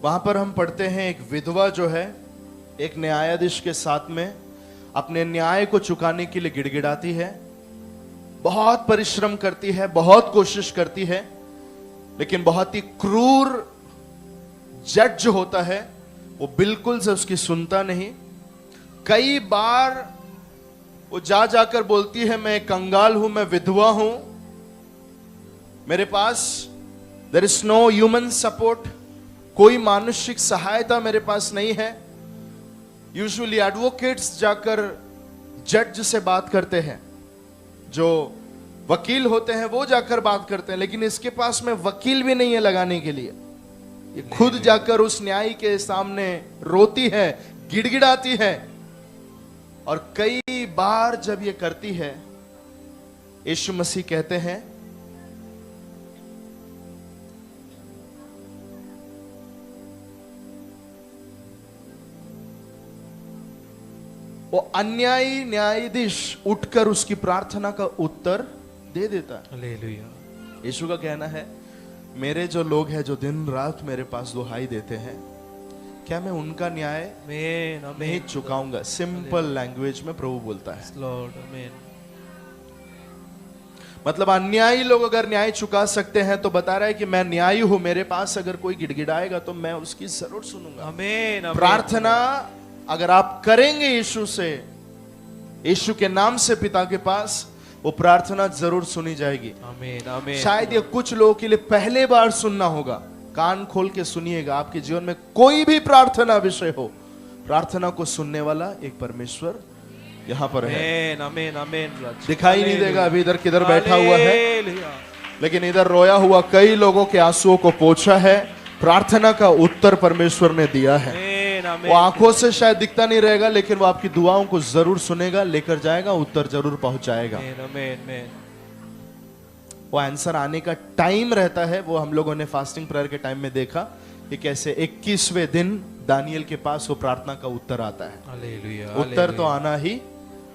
वहां पर हम पढ़ते हैं एक विधवा जो है एक न्यायाधीश के साथ में अपने न्याय को चुकाने के लिए गिड़गिड़ाती है, बहुत परिश्रम करती है, बहुत कोशिश करती है, लेकिन बहुत ही क्रूर जज जो होता है वो बिल्कुल से उसकी सुनता नहीं। कई बार वो जाकर बोलती है मैं कंगाल हूं, मैं विधवा हूं, मेरे पास there is no human support, कोई मानुषिक सहायता मेरे पास नहीं है। यूजुअली एडवोकेट्स जाकर जज से बात करते हैं, जो वकील होते हैं वो जाकर बात करते हैं, लेकिन इसके पास में वकील भी नहीं है लगाने के लिए। ये खुद जाकर उस न्यायी के सामने रोती है, गिड़गिड़ाती है। और कई बार जब ये करती है, यीशु मसीह कहते हैं वो अन्यायी न्यायाधीश उठकर उसकी प्रार्थना का उत्तर दे देता है। हालेलुया। यीशु का कहना है मेरे जो लोग हैं जो दिन रात मेरे पास दुहाई देते हैं, क्या मैं उनका न्याय आमेन आमेन। नहीं चुकाऊंगा? सिंपल लैंग्वेज में प्रभु बोलता है। लॉर्ड आमेन। मतलब अन्यायी लोग अगर न्याय चुका सकते हैं तो बता रहा है कि मैं न्यायी हूं, मेरे पास अगर कोई गिड़गिड़ाएगा तो मैं उसकी जरूर सुनूंगा। आमेन आमेन। प्रार्थना अगर आप करेंगे यीशु से, यीशु के नाम से पिता के पास, वो प्रार्थना जरूर सुनी जाएगी। आमेन आमेन। शायद ये कुछ लोगों के लिए पहले बार सुनना होगा। कान खोल के सुनिएगा, आपके जीवन में कोई भी प्रार्थना विषय हो, प्रार्थना को सुनने वाला एक परमेश्वर यहाँ पर है। आमेन आमेन आमेन। दिखाई नहीं देगा अभी इधर किधर बैठा हुआ है, हालेलुया। लेकिन इधर रोया हुआ कई लोगों के आंसुओं को पोंछा है। प्रार्थना का उत्तर परमेश्वर ने दिया है। आमेन आमेन। वो आंखों से शायद दिखता नहीं रहेगा, लेकिन वो आपकी दुआओं को जरूर सुनेगा, लेकर जाएगा, उत्तर जरूर पहुंचाएगा। आमेन आमेन आमेन। वो आंसर आने का टाइम रहता है। वो हम लोगों ने फास्टिंग प्रेयर के टाइम में देखा कि कैसे 21वें दिन दानियल के पास वो प्रार्थना का उत्तर आता है। हालेलुया। उत्तर तो आना ही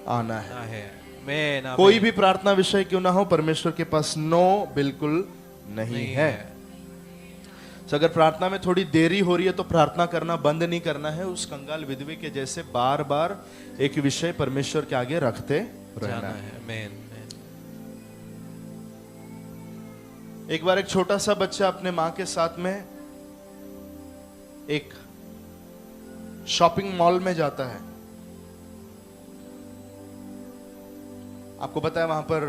आना है। आमेन आमेन। कोई भी प्रार्थना विषय क्यों ना हो, परमेश्वर के पास नो बिल्कुल नहीं है। तो अगर प्रार्थना में थोड़ी देरी हो रही है तो प्रार्थना करना बंद नहीं करना है। उस कंगाल विधवे के जैसे बार बार एक विषय परमेश्वर के आगे रखते रहना है। आमेन आमेन। एक बार एक छोटा सा बच्चा अपने माँ के साथ में एक शॉपिंग मॉल में जाता है। आपको पता है वहां पर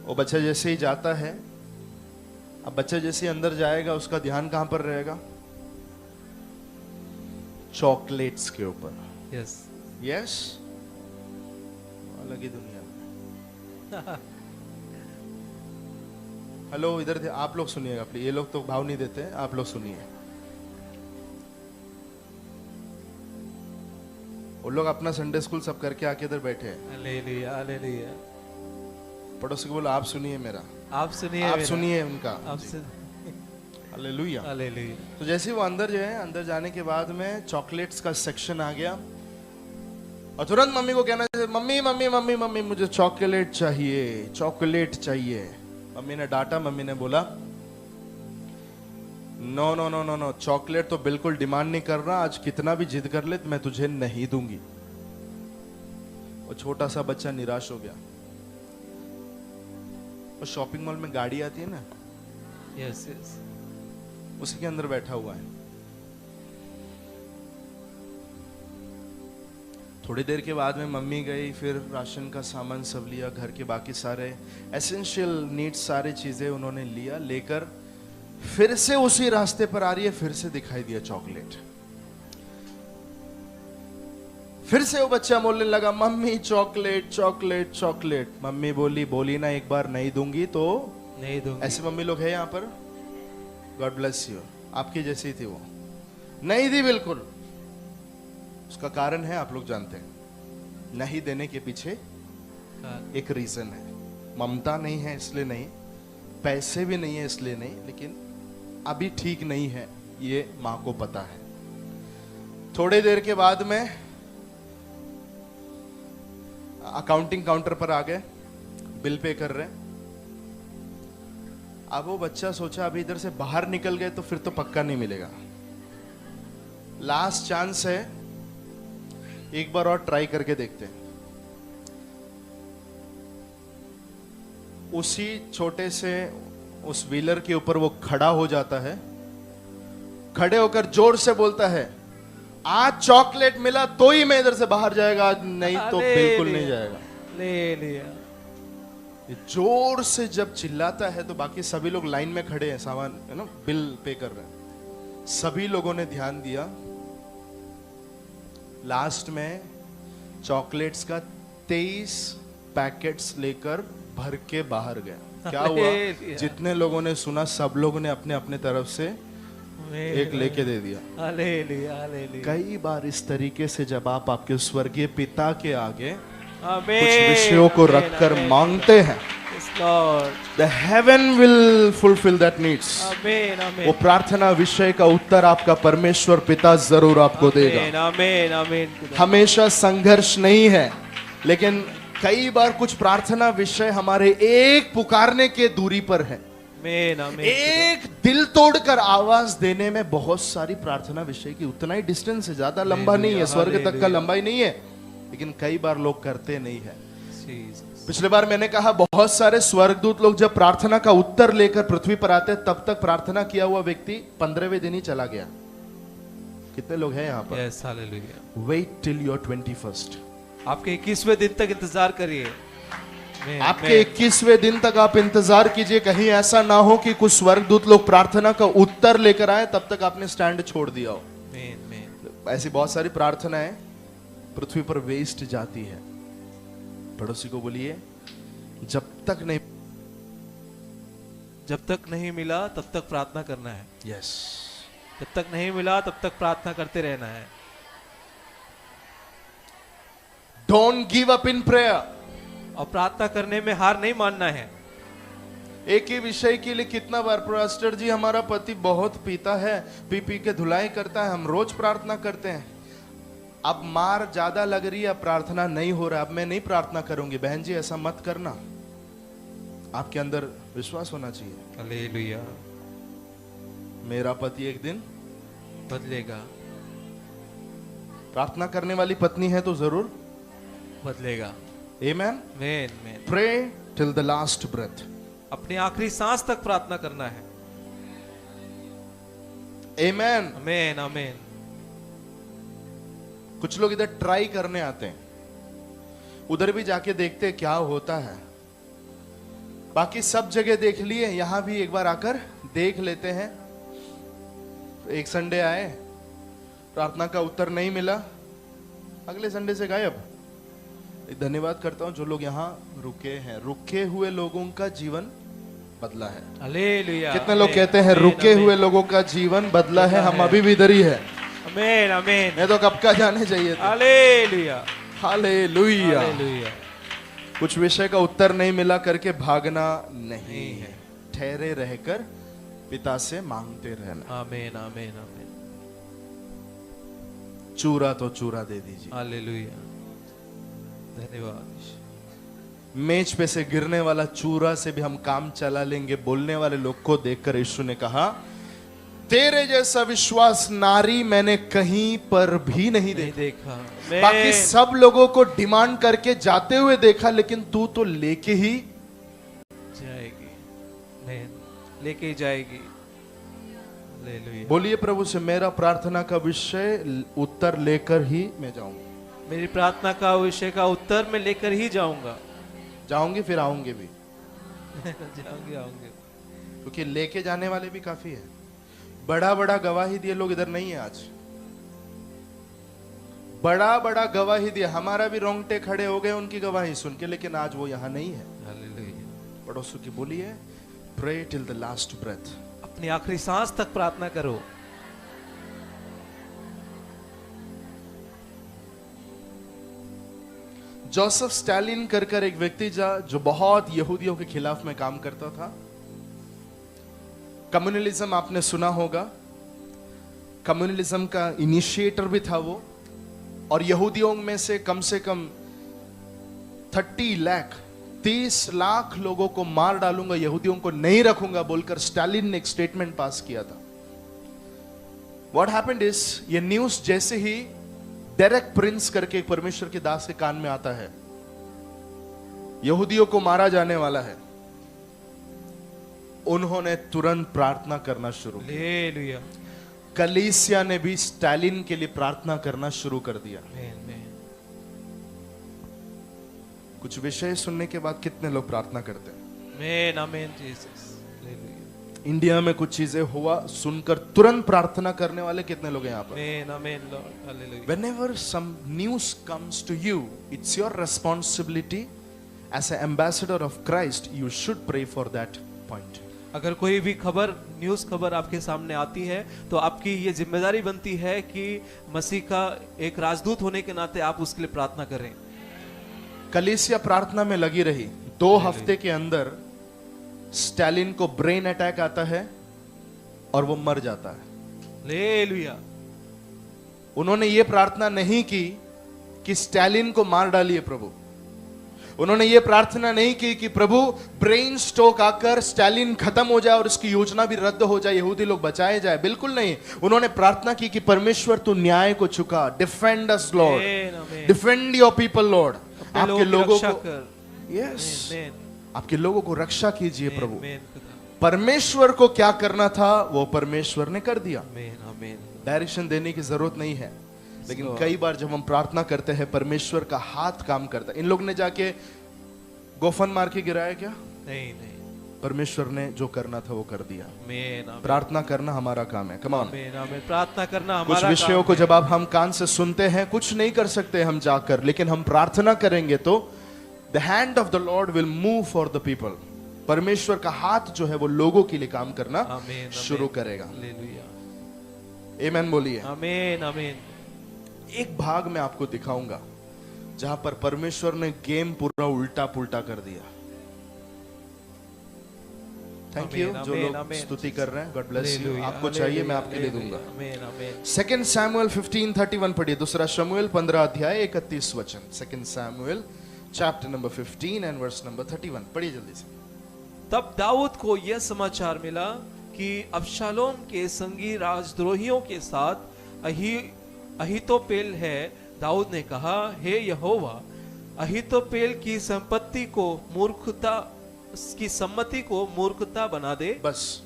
वो बच्चा जैसे ही जाता है, अब बच्चा जैसे ही अंदर जाएगा उसका ध्यान कहां पर रहेगा? चॉकलेट्स के ऊपर। यस यस, अलग ही दुनिया में। हेलो, इधर आप लोग सुनिएगा प्लीज। ये लोग तो भाव नहीं देते, आप लोग सुनिए। वो लोग अपना संडे स्कूल सब करके आके इधर बैठे हैं। Hallelujah hallelujah. पड़ोसी को बोलो आप सुनिए मेरा, आप सुनिए आप मेरा। सुनिए उनका। आप हालेलुया। हालेलुया। तो जैसे ही वो अंदर जो है, अंदर जाने के बाद में चॉकलेट्स का सेक्शन आ गया और तुरंत मम्मी को कहना चाहिए, मम्मी मम्मी मम्मी मम्मी मुझे चॉकलेट चाहिए, चॉकलेट चाहिए। मम्मी ने डांटा, मम्मी ने बोला no no no no no, chocolate तो बिल्कुल डिमांड नहीं कर रहा, आज कितना भी जिद कर ले तो मैं तुझे नहीं दूंगी। वो छोटा सा बच्चा निराश हो गया। वो शॉपिंग मॉल में गाड़ी आती है ना, यस यस उसी के अंदर बैठा हुआ है। थोड़ी देर के बाद में मम्मी गई, फिर राशन का सामान सब लिया, घर के बाकी सारे एसेंशियल नीड्स सारी चीजें उन्होंने लिया, लेकर फिर से उसी रास्ते पर आ रही है। फिर से दिखाई दिया चॉकलेट। फिर से वो बच्चा बोलने लगा, mummy chocolate chocolate chocolate. Mummy बोली ना एक बार नहीं दूंगी तो नहीं दूंगी। ऐसे मम्मी लोग हैं यहाँ पर, गॉड ब्लेस यू, आपकी जैसी थी वो, नहीं दी बिल्कुल। उसका कारण है, आप लोग जानते हैं, नहीं देने के पीछे एक रीजन है। ममता नहीं है इसलिए नहीं, पैसे भी नहीं है इसलिए नहीं, लेकिन अभी ठीक नहीं है, ये माँ को पता है। थोड़ी देर के बाद में अकाउंटिंग काउंटर पर आ गए, बिल पे कर रहे। अब वो बच्चा सोचा अभी इधर से बाहर निकल गए तो फिर तो पक्का नहीं मिलेगा, लास्ट चांस है, एक बार और ट्राई करके देखते हैं। उसी छोटे से उस व्हीलर के ऊपर वो खड़ा हो जाता है, खड़े होकर जोर से बोलता है, आज चॉकलेट मिला तो ही मैं इधर से बाहर जाएगा, आज नहीं तो बिल्कुल नहीं जाएगा। ले लिया। ये जोर से जब चिल्लाता है तो बाकी सभी लोग लाइन में खड़े हैं, सामान है ना, बिल पे कर रहे हैं। सभी लोगों ने ध्यान दिया। लास्ट में चॉकलेट्स का 23 पैकेट्स लेकर भर के बाहर गया। क्या हुआ, जितने लोगों ने सुना सब लोगों ने अपने अपने तरफ से एक लेके दे दिया। कई बार इस तरीके से जब आप आपके स्वर्गीय पिता के आगे कुछ विषयों को रखकर मांगते हैं, The heaven will fulfill that needs. आमीन आमीन। वो प्रार्थना विषय का उत्तर आपका परमेश्वर पिता जरूर आपको देगा। आमीन आमीन। हमेशा संघर्ष नहीं है, लेकिन कई बार कुछ प्रार्थना विषय हमारे एक पुकारने के दूरी पर है। आमीन आमीन। एक दिल तोड़कर आवाज देने में बहुत सारी प्रार्थना विषय की उतना ही डिस्टेंस है, ज्यादा लंबा नहीं है, स्वर्ग तक का लंबाई नहीं है, लेकिन कई बार लोग करते नहीं है। पिछले बार मैंने कहा बहुत सारे स्वर्गदूत लोग जब प्रार्थना का उत्तर लेकर पृथ्वी पर आते तब तक प्रार्थना किया हुआ व्यक्ति 15वें दिन ही चला गया। कितने लोग हैं यहाँ पर? Yes, hallelujah. Wait till your 21st. आपके 21वें दिन तक इंतजार करिए। आपके 21वें दिन तक आप इंतजार कीजिए, कहीं ऐसा ना हो कि कुछ स्वर्गदूत लोग प्रार्थना का उत्तर लेकर आए तब तक आपने स्टैंड छोड़ दिया हो। ऐसी बहुत सारी प्रार्थनाएं पृथ्वी पर वेस्ट जाती है। पड़ोसी को बोलिए, जब तक नहीं मिला तब तक प्रार्थना करना है। यस, जब तक नहीं मिला तब तक प्रार्थना करते रहना है। Don't give up in prayer. और प्रार्थना करने में हार नहीं मानना है। एक ही विषय के लिए कितना बार, पास्टर जी हमारा पति बहुत पीता है, पी पी के धुलाई करता है, हम रोज प्रार्थना करते हैं, अब मार ज्यादा लग रही है, अब प्रार्थना नहीं हो रहा, अब मैं नहीं प्रार्थना करूंगी। बहन जी ऐसा मत करना, आपके अंदर विश्वास होना चाहिए। हालेलुया। मेरा पति एक दिन बदलेगा। प्रार्थना करने वाली पत्नी है तो जरूर बदलेगा। आमेन। Pray till the last breath. अपनी आखिरी सांस तक प्रार्थना करना है। आमेन आमीन आमीन। कुछ लोग इधर ट्राई करने आते हैं, उधर भी जाके देखते हैं क्या होता है। बाकी सब जगह देख लिए, यहां भी एक बार आकर देख लेते हैं। एक संडे आए, प्रार्थना का उत्तर नहीं मिला, अगले संडे से गायब। धन्यवाद करता हूं जो लोग यहाँ रुके हैं। रुके हुए लोगों का जीवन बदला है। हालेलुया। कितने लोग कहते हैं रुके हुए लोगों का जीवन बदला है? हम अभी भी इधर ही है। आमीन आमीन। मैं तो कब का जाने चाहिए था। Hallelujah hallelujah. हालेलुया। कुछ विषय का उत्तर नहीं मिला करके भागना नहीं है, ठहरे रहकर पिता से मांगते रहना। आमीन आमीन आमीन। चूरा तो चूरा दे दीजिए। हालेलुया। धन्यवाद। मेज पे से गिरने वाला चूरा से भी हम काम चला लेंगे। बोलने वाले लोग को देखकर यीशु ने कहा, तेरे जैसा विश्वास नारी मैंने कहीं पर भी नहीं देखा। बाकी सब लोगों को डिमांड करके जाते हुए देखा, लेकिन तू तो लेके ही जाएगी। लेके जाएगी। हालेलुया। बोलिए प्रभु से, मेरा प्रार्थना का विषय उत्तर लेकर ही मैं जाऊंगा। मेरी प्रार्थना का विषय का उत्तर मैं लेकर ही जाऊंगा। जाऊंगी फिर आऊंगी भी, जाऊंगे आऊंगे। क्योंकि लेके जाने वाले भी काफी है। बड़ा बड़ा गवाही दिए लोग इधर नहीं है आज, बड़ा बड़ा गवाही दिया, हमारा भी रोंगटे खड़े हो गए उनकी गवाही सुन के, लेकिन आज वो यहाँ नहीं है। हालेलुया। पड़ोसों की बोलिए, pray till the last breath. अपनी आखिरी सांस तक प्रार्थना करो। जोसेफ स्टालिन कर एक व्यक्ति जो बहुत यहूदियों के खिलाफ में काम करता था। कम्युनलिज्म आपने सुना होगा, कम्युनलिज्म का इनिशिएटर भी था वो, और यहूदियों में से कम 30 लाख लोगों को मार डालूंगा, यहूदियों को नहीं रखूंगा बोलकर स्टालिन ने एक स्टेटमेंट पास किया था। व्हाट हैपेंड इज, ये न्यूज जैसे ही डेरेक प्रिंस करके एक परमेश्वर के दास के कान में आता है, यहूदियों को मारा जाने वाला है, उन्होंने तुरंत प्रार्थना करना शुरू किया। हालेलुया। कलीसिया ने भी स्टालिन के लिए प्रार्थना करना शुरू कर दिया। आमीन। कुछ विषय सुनने के बाद कितने लोग प्रार्थना करते हैं? आमीन आमीन जीसस। हालेलुया। इंडिया में कुछ चीजें हुआ सुनकर तुरंत प्रार्थना करने वाले कितने लोग हैं यहाँ पर? आमीन आमीन Lord. Hallelujah. Whenever some news comes to you, it's your responsibility as an ambassador of Christ. You should pray for that point. अगर कोई भी न्यूज़ खबर आपके सामने आती है तो आपकी ये जिम्मेदारी बनती है कि मसीह का एक राजदूत होने के नाते आप उसके लिए प्रार्थना करें। कलीसिया प्रार्थना में लगी रही। 2 हफ्ते के अंदर स्टालिन को ब्रेन अटैक आता है और वो मर जाता है। हालेलुया। उन्होंने ये प्रार्थना नहीं की कि स्टालिन को मार डालिए प्रभु, उन्होंने ये प्रार्थना नहीं की कि प्रभु ब्रेन स्ट्रोक आकर स्टालिन खत्म हो जाए और उसकी योजना भी रद्द हो जाए, यहूदी लोग बचाए जाए। बिल्कुल नहीं, उन्होंने प्रार्थना की कि परमेश्वर तू न्याय को चुका, defend us Lord, defend your people Lord, आपके लोगों को, यस, आपके लोगों को रक्षा कीजिए प्रभु। परमेश्वर को क्या करना था वो परमेश्वर ने कर दिया। डायरेक्शन देने की जरूरत नहीं है, लेकिन कई बार जब हम प्रार्थना करते हैं परमेश्वर का हाथ काम करता है। इन लोग ने जाके गोफन मार के गिराया क्या? नहीं। परमेश्वर ने जो करना था वो कर दिया। आमीन। प्रार्थना करना हमारा काम है। Come on. आमीन। प्रार्थना करना हमारा कुछ विषयों को जब आप हम कान से सुनते हैं, कुछ नहीं कर सकते हम जाकर, लेकिन हम प्रार्थना करेंगे तो the hand of the Lord will move for the people. परमेश्वर का हाथ जो है वो लोगों के लिए काम करना शुरू करेगा। आमीन बोलिए। आमीन आमीन। एक भाग में आपको दिखाऊंगा जहां पर परमेश्वर ने गेम पूरा उल्टा पुल्टा कर दिया। थैंक यू जो लोग स्तुति कर रहे हैं, गॉड ब्लेस यू। आपको चाहिए मैं आपके लिए दूंगा। 2 सैमुएल 15:31 पढ़िए। दूसरा शमूएल 15 अध्याय 31 वचन। 2 Samuel chapter number 15 and verse number 31 पढ़िए जल्दी से। तब दाऊद को यह समाचार मिला कि अबशालोम के संगी राजद्रोहियों के साथ अहीतोपेल है। दाऊद ने कहा, हे यहोवा, अहीतोपेल की सम्मति को मूर्खता बना दे। बस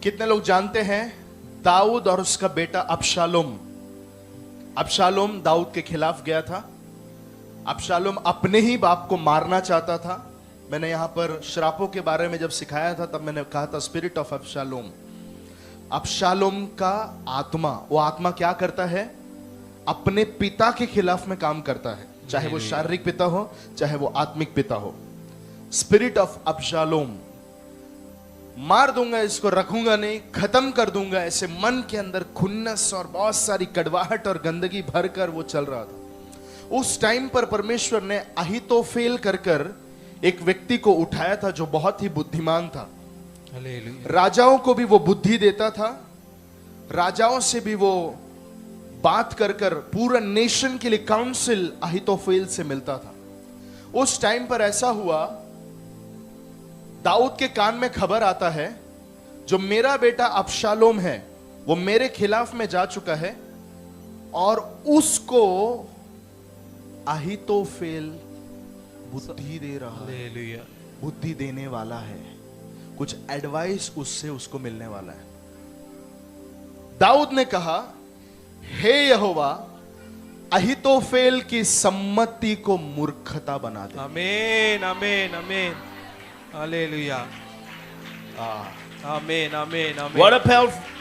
कितने लोग जानते हैं दाऊद और उसका बेटा अबशालोम दाऊद के खिलाफ गया था। अबशालोम अपने ही बाप को मारना चाहता था। मैंने यहां पर श्रापों के बारे में जब सिखाया था तब मैंने कहा था स्पिरिट ऑफ अबशालोम। अबशालोम का आत्मा, वो आत्मा क्या करता है? अपने पिता के खिलाफ में काम करता है, चाहे वो शारीरिक पिता हो चाहे वो आत्मिक पिता हो। स्पिरिट ऑफ अबशालोम, मार दूंगा इसको, रखूंगा नहीं, खत्म कर दूंगा, ऐसे मन के अंदर खुन्नस और बहुत सारी कड़वाहट और गंदगी भरकर वो चल रहा था। उस टाइम पर परमेश्वर ने अहीतोफेल कर एक व्यक्ति को उठाया था जो बहुत ही बुद्धिमान था। राजाओं को भी वो बुद्धि देता था, राजाओं से भी वो बात कर पूरा नेशन के लिए काउंसिल अहीतोफेल से मिलता था। उस टाइम पर ऐसा हुआ, दाऊद के कान में खबर आता है जो मेरा बेटा अबशालोम है वो मेरे खिलाफ में जा चुका है और उसको अहीतोफेल बुद्धि दे रहा है, बुद्धि देने वाला है। कुछ एडवाइस उससे उसको मिलने वाला है। दाऊद ने कहा, हे यहोवा, अहीतोफेल की सम्मति को मूर्खता बना दे। आमीन आमीन आमीन, हालेलुया, आमीन आमीन आमीन। What a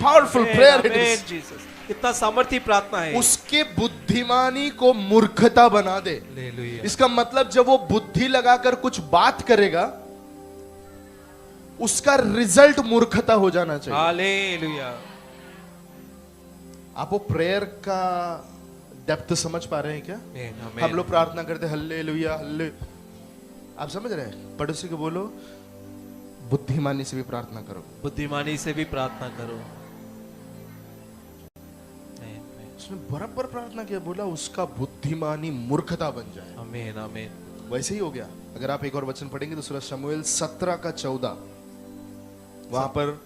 powerful prayer it is. Jesus, कितना सामर्थी प्रार्थना है। उसके बुद्धिमानी को मूर्खता बना दे। हालेलुया। इसका मतलब जब वो बुद्धि लगाकर कुछ बात करेगा, उसका रिजल्ट मूर्खता हो जाना चाहिए। हालेलुया। आप वो प्रेयर का डेप्थ समझ पा रहे हैं क्या? आमीन आमीन। हम लोग प्रार्थना करते हल्लेलुया हल्ले, आप समझ रहे हैं? पड़ोसी को बोलो, बुद्धिमानी से भी प्रार्थना करो। बुद्धिमानी से भी प्रार्थना करो। उसने बराबर प्रार्थना किया, बोला उसका बुद्धिमानी मूर्खता बन जाए। आमीन आमीन। वैसे ही हो गया। अगर आप एक और वचन पढ़ेंगे तो सूरह शमूएल 17 का 14, वहां पर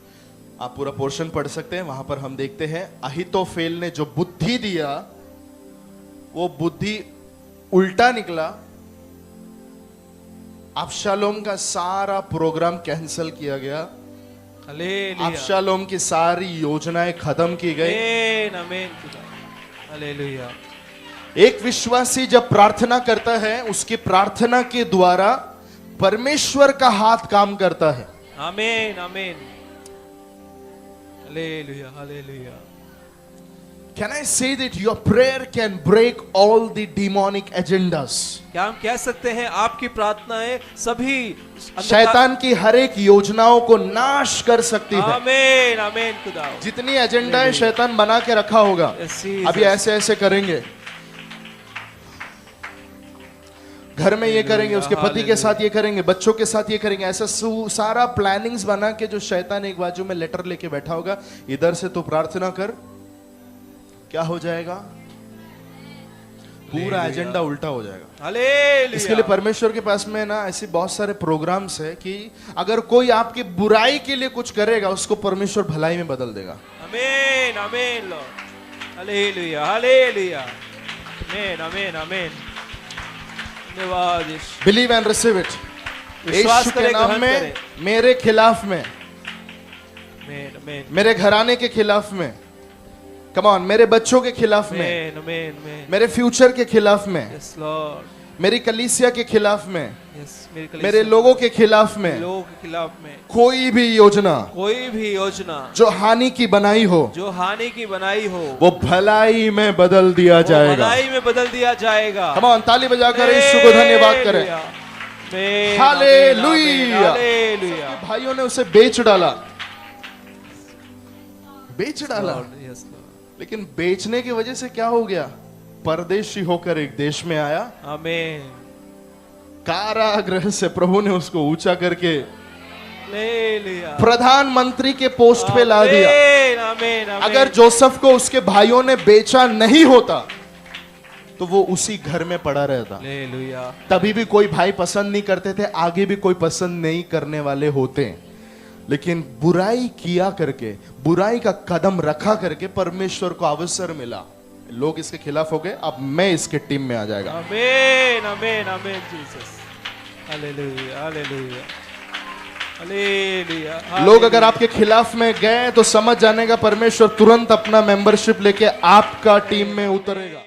आप पूरा पोर्शन पढ़ सकते हैं। वहां पर हम देखते हैं अहीतोफेल ने जो बुद्धि दिया, वो बुद्धि उल्टा निकला। अबशालोम का सारा प्रोग्राम कैंसिल किया गया। हालेलुया। अबशालोम की सारी योजनाएं खत्म की गई। आमीन आमीन। हालेलुया। एक विश्वासी जब प्रार्थना करता है, उसकी प्रार्थना के द्वारा परमेश्वर का हाथ काम करता है। आमीन आमीन। हालेलुया hallelujah. Can I say that your prayer can break all the demonic agendas? क्या हम कह सकते हैं आपकी प्रार्थनाएं सभी शैतान की हर एक योजनाओं को नाश कर सकती है। आमीन आमीन खुदा। जितनी एजेंडाएं शैतान बना के रखा होगा, Yes, Jesus. अभी ऐसे ऐसे करेंगे, घर में ये करेंगे, उसके पति के साथ ये करेंगे, बच्चों के साथ ये करेंगे, ऐसा सारा प्लानिंग्स बना के जो शैतान एक बाजू में लेटर लेके बैठा होगा, इधर से तो प्रार्थना कर, क्या हो जाएगा? पूरा एजेंडा उल्टा हो जाएगा। हालेलुया। इसके लिए परमेश्वर के पास में ना ऐसे बहुत सारे प्रोग्राम्स है कि अगर कोई आपकी बुराई के लिए कुछ करेगा, उसको परमेश्वर भलाई में बदल देगा। आमीन आमीन लॉर्ड। Hallelujah hallelujah. आमीन आमीन आमीन। धन्यवाद यीशु। Believe and receive it. विश्वास यीशु के करें, नाम ग्रहण में करें। मेरे खिलाफ में, आमीन आमीन। मेरे घराने के खिलाफ में, कम ऑन, मेरे बच्चों के खिलाफ में, आमीन आमीन आमीन। मेरे फ्यूचर के खिलाफ में, यस लॉर्ड। मेरी कलीसिया के खिलाफ में, यस मेरे लोगों के खिलाफ में, लोगों के खिलाफ में कोई भी योजना कोई भी योजना जो हानि की बनाई हो, जो हानि की बनाई हो, वो भलाई में बदल दिया वो जाएगा। भलाई में बदल दिया जाएगा। कम ऑन, ताली बजाकर यीशु को धन्यवाद करें। आमीन, हालेलुया। हालेलुया। भाइयों ने उसे बेच डाला, बेच डाला। Lord, yes Lord. लेकिन बेचने की वजह से क्या हो गया? परदेशी होकर एक देश में आया। आमीन। कारागृह से प्रभु ने उसको ऊंचा करके हालेलुया। प्रधानमंत्री के पोस्ट पे ला दिया। आमीन आमीन आमीन। अगर जोसेफ को उसके भाइयों ने बेचा नहीं होता तो वो उसी घर में पड़ा रहता। हालेलुया। तभी भी कोई भाई पसंद नहीं करते थे, आगे भी कोई पसंद नहीं करने वाले होते। लेकिन बुराई किया करके, बुराई का कदम रखा करके परमेश्वर को अवसर मिला। लोग इसके खिलाफ हो गए, अब मैं इसके टीम में आ जाएगा। आमीन आमीन आमीन जीसस। Hallelujah hallelujah hallelujah. लोग अगर आपके खिलाफ में गए तो समझ जाने का परमेश्वर तुरंत अपना मेंबरशिप लेके आपका टीम में उतरेगा।